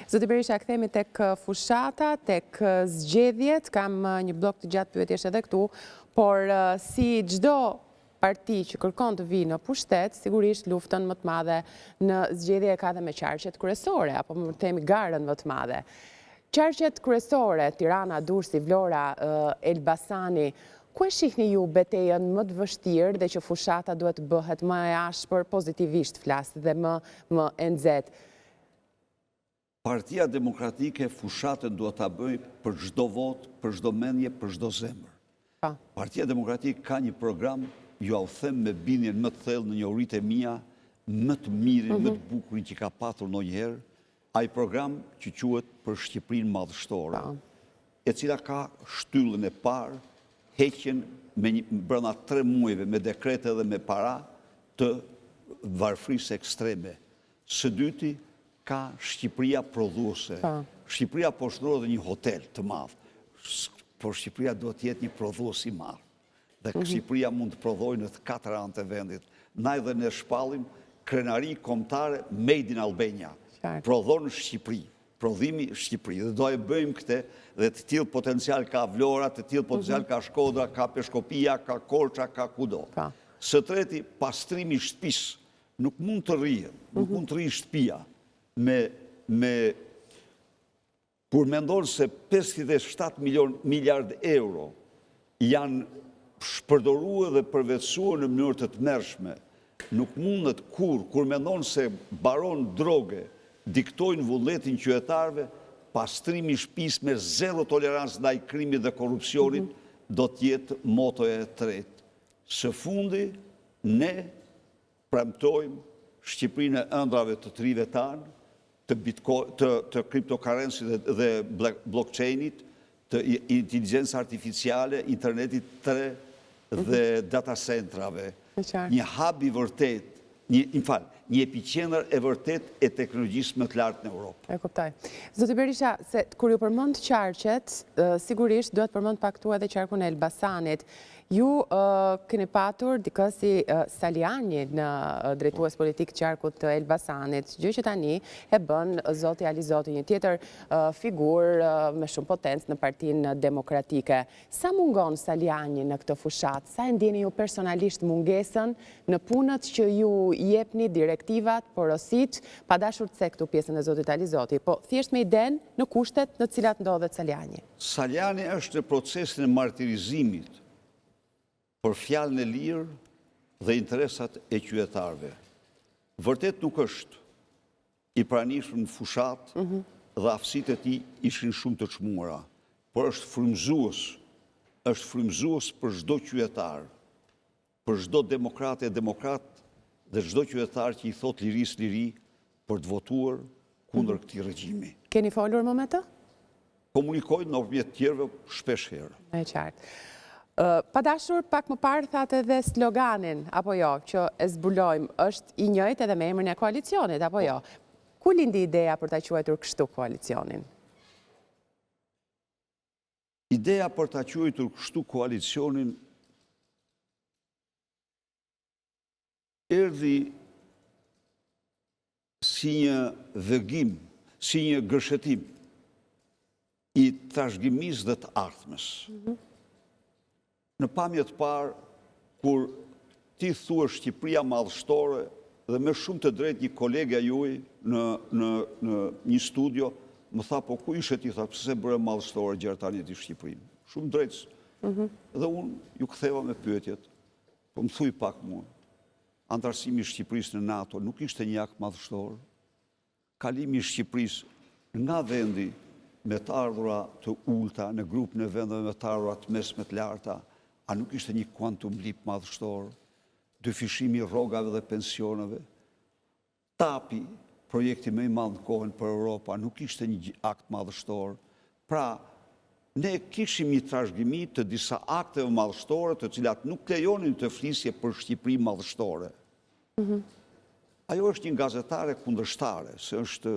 Zoti Berisha, kthehemi tek fushata, tek zgjedhjet, kam një blok të gjatë pyetjesh edhe këtu, por si çdo parti që kërkon të vijë në pushtet, sigurisht luftën më të madhe në zgjedhje e ka dhe me qarqet kryesore, apo më themi garën më të madhe. Qarqet kryesore, Tirana, Durrësi, Vlora, Elbasani, ku e shihni ju betejën më të vështirë dhe që fushata duhet të bëhet më e ashpër, pozitivisht flas dhe më e nxehtë? Partia Demokratike fushatën duhet ta bëjë për çdo votë, për çdo mendje, për çdo zemër. Partia Demokratike ka një program, ju u them me bindjen më të thellë në njohuritë e mia, më të mirin, më të bukurin që ka patur ndonjëherë, ai program që quhet për Shqipërinë madhështore, e cila ka shtyllën e parë, heqjen brenda 3 muajve me dekrete dhe me para të varfërisë ekstreme. Së dyti, ka Shqipëria prodhuese. Shqipëria po shndrohet një hotel të madh, por Shqipëria duhet të jetë një prodhues i madh. Dhe Shqipëria mund të prodhojë në të 4 anë të vendit. Na edhe ne shpallim krenari kombëtare Made in Albania. Prodhon Shqipëri, prodhimi Shqipëri. Dhe do e bëjmë këtë dhe të tillë potencial ka Vlora, të tillë potencial ka Shkodra, ka Peshkopia, ka Korça, ka kudo. Së treti, pastrimi i shtëpisë. Nuk mund të rrihet, nuk mund të rrijë shtëpia kur mendon se 57 miliard euro janë shpërdoruar dhe përvetësuar në mënyrë të tmerrshme, nuk mundet kur mendon se baron droge diktojnë vullnetin qytetarëve, pastrimi i shtëpisë me zero tolerancë ndaj krimit dhe korrupsionit do të jetë motoja e tretë. Së fundi, ne premtojmë Shqipërinë e ëndrave të trive tanë, të kriptokarenci dhe blockchainit, të inteligjencë artificiale, internetit 3 dhe data centrave. Një hub i vërtet, një epicentër e vërtet e teknologjisë më të lartë në Europë. E kuptoj. Zoti Berisha, se kur ju përmend qarqet, sigurisht duhet përmend pak këtu edhe qarkun e Elbasanit. Ju keni patur dikë si Saliani në drejtues politik qarkut të Elbasanit, gjë që tani e bën zoti Ali Zoti, një tjetër figurë me shumë potencë në Partinë Demokratike. Sa mungon Saliani në këtë fushat? Sa e ndjeni ju personalisht mungesën në punët që ju jepni direktivat, porosit, pa dashur të cektu pjesën e zotit Ali Zoti, po thjesht me iden në kushtet në cilat ndodhet Saliani? Saliani është në procesin e martirizimit për fjalën e lirë dhe interesat e qytetarëve. Vërtet nuk është i pranishëm në fushat dhe aftësitë e tij ishin shumë të çmuara, por është frymëzues për çdo qytetar, për çdo demokrat dhe çdo qytetar që i thot lirisë liri për të votuar kundër këtij regjimi. Keni folur më me të? Komunikojnë nëpërmjet tjerëve shpesh herë. E qartë. Pa dashur, pak më parë thatë edhe sloganin, apo jo, që e zbulojmë, është i njëjtë edhe me emrin e koalicionit, apo jo? Ku lindi ideja për ta quajtur kështu koalicionin? Ideja për ta quajtur kështu koalicionin erdhi si një vëgim, si një gërshetim i trashëgimisë dhe të ardhmes. Në pamjet parë, kur ti thua Shqipëria madhështore dhe me shumë të drejtë një kolegja juaj në një studio, më tha, po ku ishe ti, tha, pëse bëre madhështore gjertanit i Shqipërinë? Shumë drejtës. Dhe unë ju ktheva me pyetjet, po më thuj pak mua, antarësimi i Shqipërisë në NATO nuk ishte një akt madhështor? Kalimi i Shqipërisë nga vendi me të ardhura të ulta në grupin e vendeve me të ardhura të mesme të larta, a nuk ishte një quantum leap madhështor? Dyfishimi i rrogave dhe pensioneve? TAP-i, projekti më i madh në kohën për Europa, nuk ishte një akt madhështor? Pra, ne kishim një trashëgimi të disa akteve madhështore të cilat nuk lejonin të flisje për Shqipëri madhështore. Ajo është një gazetare kundërshtare, se është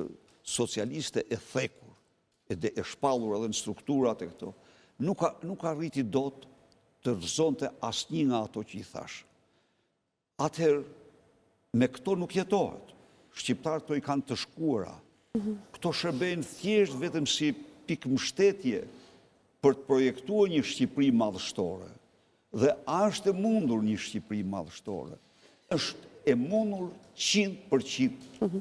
socialiste e thekur, e shpallur edhe në strukturat e këto. Nuk arriti dot të rrëzonte asnjë nga ato që i thash. Atëherë, me këto nuk jetohet. Shqiptarët i kanë të shkuara, Këto shërbejnë thjesht vetëm si pikë mbështetje për të projektuar një Shqipëri madhështore. Dhe a është e mundur një Shqipëri madhështore? Është e mundur 100%.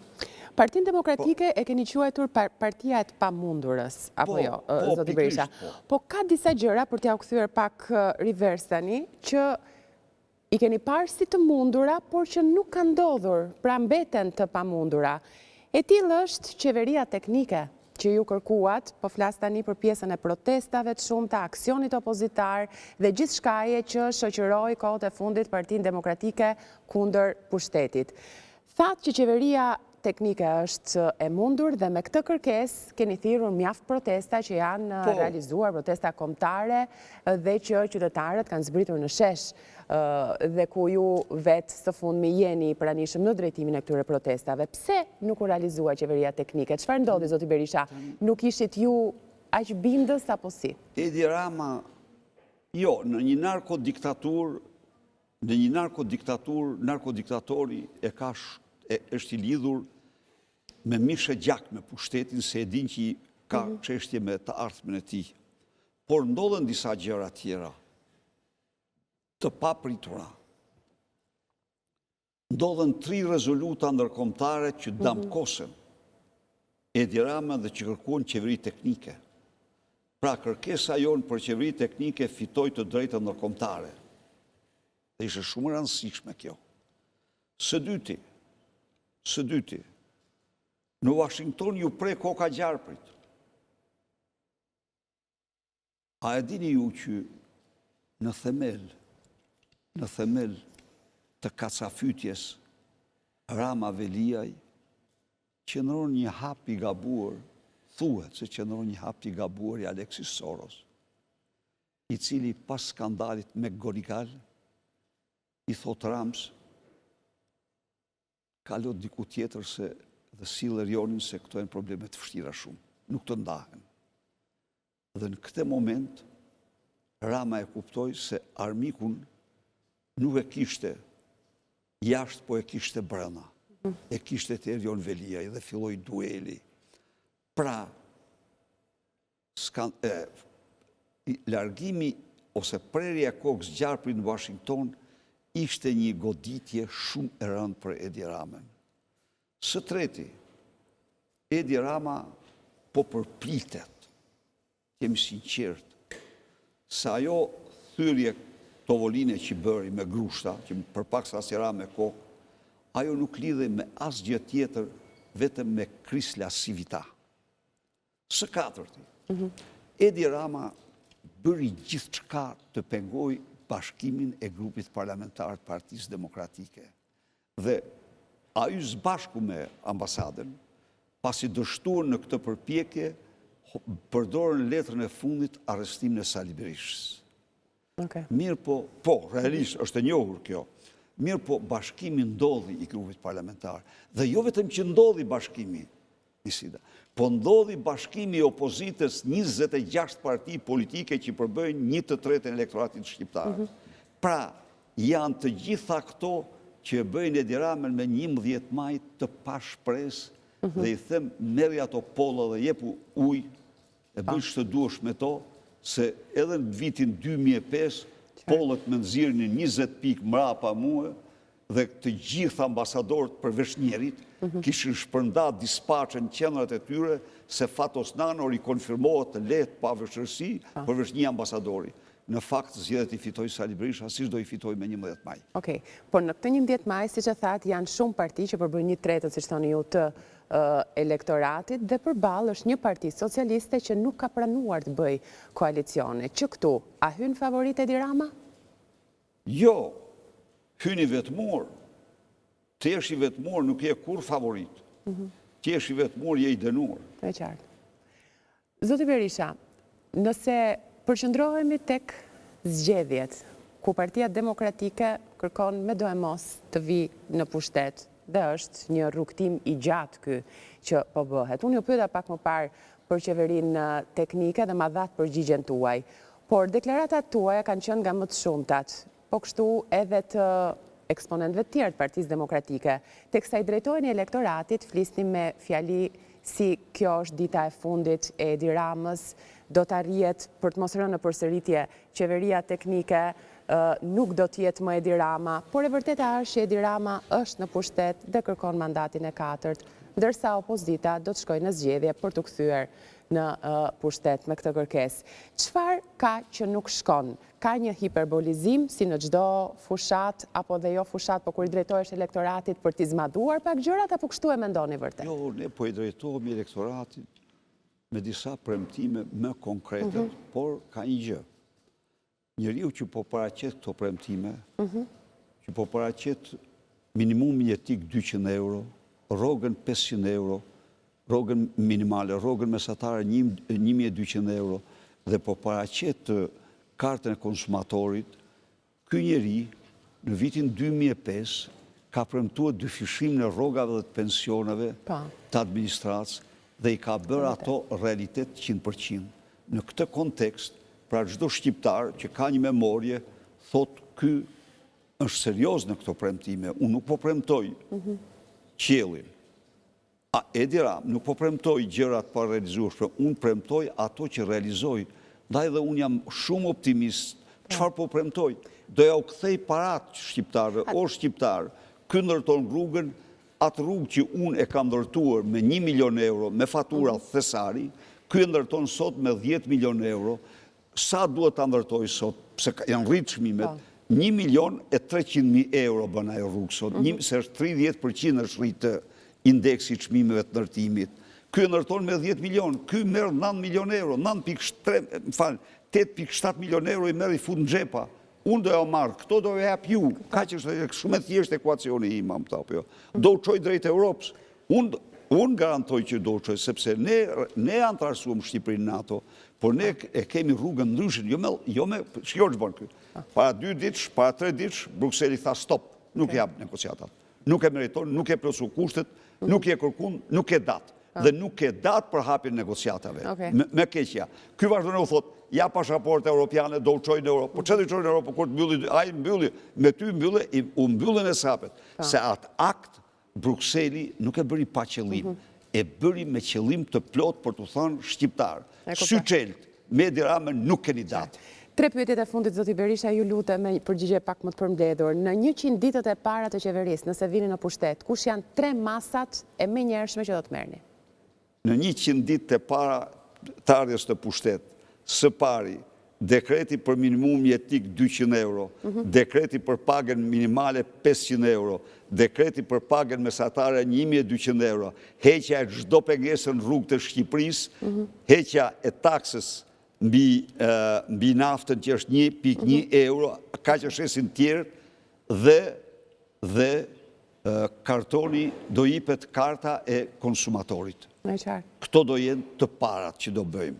Partinë Demokratike e keni quajtur partia e të pamundurës, apo jo, zoti Berisha? Po ka disa gjëra, për t'ja u kthyer pak rivers tani, që i keni parë si të mundura, por që nuk ka ndodhur, pra mbeten të pamundura. E tillë është qeveria teknike që ju kërkuat, po flas tani për pjesën e protestave të shumta, aksionit opozitar dhe gjithçkaje që shoqëroi kohët e fundit Partinë Demokratike kundër pushtetit. Thatë që qeveria teknike është e mundur dhe me këtë kërkesë keni thirrur mjaft protesta që janë realizuar, protesta kombëtare dhe që qytetarët kanë zbritur në shesh dhe ku ju vetë së fundmi jeni pranishëm në drejtimin e këtyre protestave. Pse nuk u realizua qeveria teknike? Çfarë ndodhi, zoti Berisha? Nuk ishit ju aq bindës apo si? Edi Rama, jo, në një narkodiktatur, narkodiktatori është i lidhur me mishe gjak me pushtetin, se e din që ka çështje me të ardhmen e tij. Por ndodhen disa gjëra tjera të papritura. Ndodhen 3 rezoluta ndërkombëtare që damkosen Edi Rama dhe që kërkuan qeveri teknike. Pra kërkesa jonë për qeveri teknike fitoi të drejta ndërkombëtare. Dhe ishte shumë e rëndësishme kjo. Së dyti, në Washington ju pre koka gjarprit. A e dini ju që në themel të kacafytjes Rama Veliaj qëndron një hap i gabuar, thuhet se qëndron një hap i gabuar i Alexis Soros, i cili pas skandalit me Gonigal i thot Rams, kalo diku tjetër se dhe siller jonin se këto janë probleme të vështira shumë, nuk të ndahen. Dhe në këtë moment, Rama e kuptoi se armikun nuk e kishte jashtë, po e kishte brenda. E kishte te Erion Veliaj dhe filloi dueli. Pra, largimi ose prerja e kokës gjarprit në Washington ishte një goditje shumë e rëndë për Edi Ramën. Së treti, Edi Rama po përplitet, jemi sinqert, se ajo thyrje tovoline që bëri me grushta, që përpaksa si ra me kokë, ajo nuk lidhe me asgjë tjetër, vetëm me Krisla Sivita. Së katërti, Edi Rama bëri gjithçka të pengoj bashkimin e grupit parlamentar të Partisë Demokratike. Dhe a ju zbashku me ambasadën, pasi dështuar në këtë përpjekje, përdorën letrën e fundit arrestimin e Sali Berishës. Mirë po, realisht është e njohur kjo, mirë po bashkimi ndodhi i grupit parlamentar. Dhe jo vetëm që ndodhi bashkimi, Nisida, po ndodhi bashkimi i opozitës 26 parti politike që përbëjnë 1/3 e elektoratit shqiptar. Pra, janë të gjitha këto që e bëjnë Edi Ramën me 11 maj të pashpres dhe i them merri ato polla dhe jepu ujë, e bëjnë që të duesh me to, se edhe në vitin 2005 pollët me nxirrnin 20 pikë mrapa muë dhe të gjithë ambasadorët përveç njerit kishin shpërndat dispaqen qendrat e tyre se Fatos Nano rikonfirmohet të lehtë pa vështirësi përveç një ambasadori. Në fakt, zgjedhjet i fitoi Sali Berisha, siç do i fitoi me 11 maj. Okej, por në këtë 11 maj, siç e thatë, janë shumë parti që përbëjnë 1/3, siç thoni ju, të elektoratit dhe përballë është një parti socialiste që nuk ka pranuar të bëjë koalicione. Që këtu, a hyn favorit Edi Rama? Jo, hyn i vetmuar. Ti je i vetmuar, nuk je kur favorit. Ti je i vetmuar, je i dënuar. Të qartë. Zoti Berisha, nëse përqendrohemi tek zgjedhjet, ku Partia Demokratike kërkon me do e mos të vi në pushtet, dhe është një rrugtim i gjatë ky që po bëhet. Unë ju pyeta pak më parë për qeverinë teknike dhe ma dhatë përgjigjen tuaj, por deklaratat tuaja kanë qenë nga më të shumtat, po kështu edhe të eksponentëve të tjerë të Partisë Demokratike, teksa i drejtojnë elektoratit, flisni me fjali si kjo është dita e fundit e Edi Ramës, do të arrijet për të mos rënë në përsëritje qeveria teknike, nuk do të jetë më Edi Rama, por e vërteta është që Edi Rama është në pushtet dhe kërkon mandatin e 4, ndërsa opozita do të shkojë në zgjedhje për të kthyer në pushtet me këtë kërkesë. Çfarë ka që nuk shkon? Ka një hiperbolizim si në çdo fushat apo dhe jo fushat, po kur i drejtohesh elektoratit për t'i zmadhuar pak gjërat apo kështu e mendoni vërtet? Jo, ne po i drejtohemi elektoratit me disa premtime më konkrete, por ka një gjë. Njeriu që po paraqet këto premtime, që po paraqet minimum jetik 200 euro, rrogën 500 euro, rrogën minimale, rrogën mesatare 1200 euro, dhe po paraqet kartën e konsumatorit, ky njeri në vitin 2005 ka premtuar dyfishim në rrogave dhe të pensioneve të administratës dhe i ka bërë ato realitet 100%. Në këtë kontekst, pra çdo shqiptar që ka një memorje, thot ky është serioz në këto premtime. Unë nuk po premtoj qiellin. Edi Rama nuk po premtoj gjërat pa realizueshme, unë premtoj ato që realizoj. Ndaj dhe unë jam shumë optimist. Çfarë po premtoj? Doja u kthej parat shqiptarëve, o shqiptar, ky ndërton rrugën, atë rrugë që unë e kam ndërtuar me 1 milion euro, me fatura thesari, ky e ndërton sot me 10 milion euro. Sa duhet ta ndërtoj sot, pse janë rritë çmimet, 1.300.000 euro bën ajo rrugë sot, se është 30% është rritë indeksi i çmimeve të ndërtimit. Ky ndërton me 10 milion, ky merr 9 milion euro, 8.7 milion euro i merr i fut në xhepa. Unë do ja marr, këto do ja jap ju. Kaq është shumë e thjeshtë ekuacioni im, apo jo. Do u çoj drejt Europës. Unë garantoj që do u çoj, sepse ne antarësuam Shqipërinë në NATO, por ne e kemi rrugën ndryshe, jo me shkjo që bën ky. Para 2 ditësh, para 3 ditësh, Brukseli tha stop, nuk jap negociatat. Nuk e meriton, nuk e plosu kushtet, nuk e kërkun, nuk e datë. Dhe nuk e datë për hapjen negociatave. Me keqja. Ky vazhdon u thot, ja pasaporte europiane, do u çoj në Europë. Po çfarë do çoj në Europë, kur të mbylli, ai mbylli, me ty mbylli, u mbyllën e sapet. Se atë akt Brukseli nuk e bëri pa qëllim, e bëri me qëllim të plot për të thënë shqiptar. Sy çelt, me Edi Ramën nuk keni datë. 3 pyetjet e fundit, zoti Berisha, ju lutem me përgjigje pak më të përmbledhur. Në 100 ditët e para të qeverisë, nëse vini në pushtet, kush janë 3 masat e menjëhershme që do të merrni? Në 100 ditë e para të ardhjes të pushtet, së pari, dekreti për minimum jetik 200 euro, dekreti për pagën minimale 500 euro, dekreti për pagën mesatare 1200 euro, heqja e çdo pengesë në rrugë të Shqipërisë, heqja e taksës mbi naftën që është 1.1 euro, ka që shesin tjerë, dhe kartoni do jipet karta e konsumatorit. Këto do jenë të parat që do bëjmë.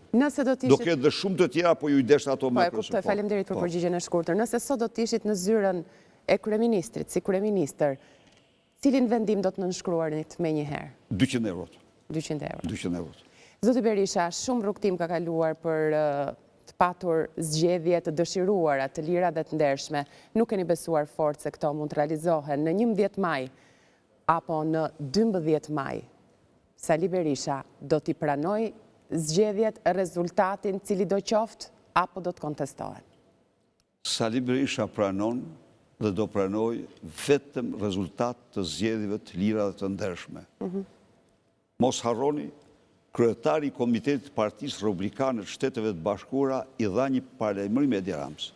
Do ketë dhe shumë të tjera, po ju i deshtë ato me kërësuport. Faleminderit për përgjigjen e shkurtër. Nëse sot do të ishit në zyrën e kryeministrit, si kryeministër, cilin vendim do të nënshkruarit me njëherë? 200 euro. 200 euro. Zoti Berisha, shumë rrugtim ka kaluar për të patur zgjedhje të dëshiruara, të lira dhe të ndershme. Nuk keni besuar fort se këto mund të realizohen. Në 11 maj apo në 12 maj, Sali Berisha do t'i pranoj zgjedhjet, rezultatin cili do qoftë, apo do të kontestohen? Sali Berisha pranon dhe do pranoj vetëm rezultat të zgjedhjeve të lira dhe të ndershme. Mos harroni, kryetari i Komitetit Partisë Republikane të Shteteve të Bashkuara i dha një paralajmërim Edi Ramës.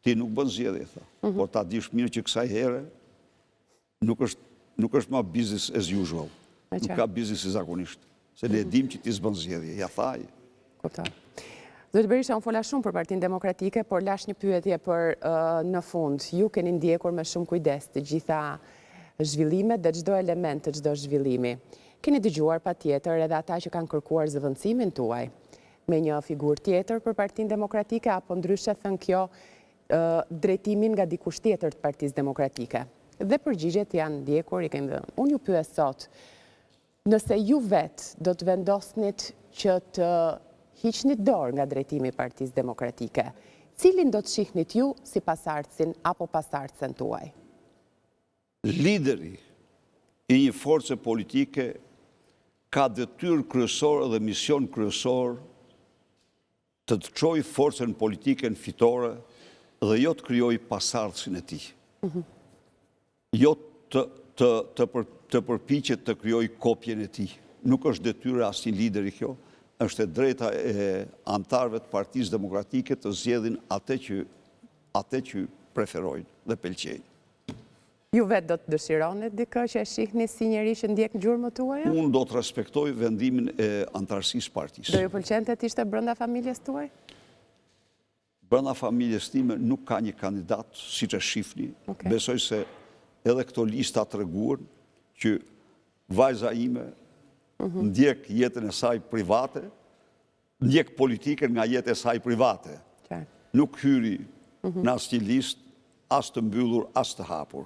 Ti nuk bën zgjedhje, tha, por ta dish mirë që kësaj here nuk është ma business as usual. Nuk ka business i zakonisht. Se ne dim që ti s'bën zgjedhje, ja thaj. Kuptoj. Zoti Berisha, unë fola shumë për Partinë Demokratike, por lash një pyetje për në fund. Ju keni ndjekur me shumë kujdes të gjitha zhvillimet dhe çdo element të çdo zhvillimi. Keni dëgjuar patjetër edhe ata që kanë kërkuar zëvendësimin tuaj me një figurë tjetër për Partinë Demokratike, apo ndryshe thënë kjo drejtimin nga dikush tjetër të Partisë Demokratike. Dhe përgjigjet janë ndjekur, i kemi dhënë. Unë ju pyes sot, nëse ju vetë do të vendosnit që të hiqnit dorë nga drejtimi i Partisë Demokratike, cilin do të shihnit ju si pasardhësin apo pasardhësen tuaj? Lideri i një force politike ka detyrë kryesore dhe mision kryesor të të çojë forcën politike në fitore dhe jo të krijojë pasardhësin e tij. Jo të përpiqet të krijojë kopjen e tij. Nuk është detyra asnjë lideri kjo, është e drejta e anëtarëve të Partisë Demokratike të zgjedhin atë që preferojnë dhe pëlqejnë. Ju vetë do të dëshironi dikë që e shihni si njeri që ndjek gjurmët tuaja? Unë do të respektoj vendimin e anëtarësisë partisë. Do ju pëlqente të ishte brenda familjes tuaj? Brenda familjes time nuk ka një kandidat, siç e shihni. Besoj se edhe këto lista treguan që vajza ime ndjek jetën e saj private, ndjek politikën nga jeta e saj private. Nuk hyri në asnjë listë, as të mbyllur, as të hapur.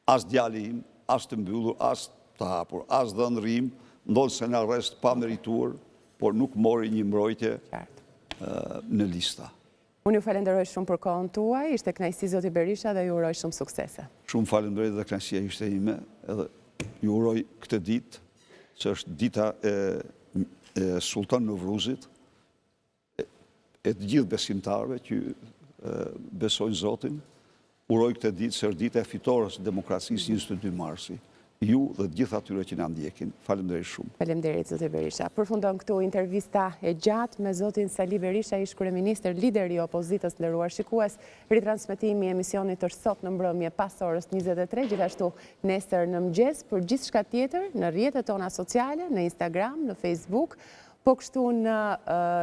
As djali im, as të mbyllur, as të hapur. As dhënëri im, ndodhse në arrest pa merituar, por nuk mori një mbrojtje në lista. Unë ju falenderoj shumë për kohën tuaj, ishte kënaqësi zoti Berisha dhe ju uroj shumë suksese. Shumë falenderoj dhe kënaqësia ishte ime, edhe ju uroj këtë ditë, që është dita e Sultan Novruzit, e të gjithë besimtarëve që besojnë Zotin, uroj këtë ditë se është dita e fitores së demokracisë 22 marsi. Ju dhe të gjithë atyre që na ndjekin. Faleminderit shumë. Faleminderit zoti Berisha. Përfundon këtu intervista e gjatë me zotin Sali Berisha, ish kryeministër, lider i opozitës, nderuar shikues. Ritransmetimi i emisionit është sot në mbrëmje pas orës 23, gjithashtu nesër në mëngjes, për gjithçka tjetër në rrjetet tona sociale, në Instagram, në Facebook. Po kështu në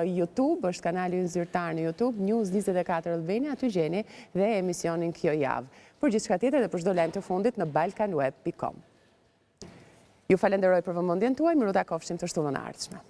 YouTube, është kanali ynë zyrtar në YouTube, News 24 Albania, aty gjeni dhe emisionin kjo javë. Për gjithçka tjetër dhe për çdo lajm të fundit në balkanweb.com. Ju falenderoj për vëmendjen tuaj, miru takofshim të shtullën e ardhshme.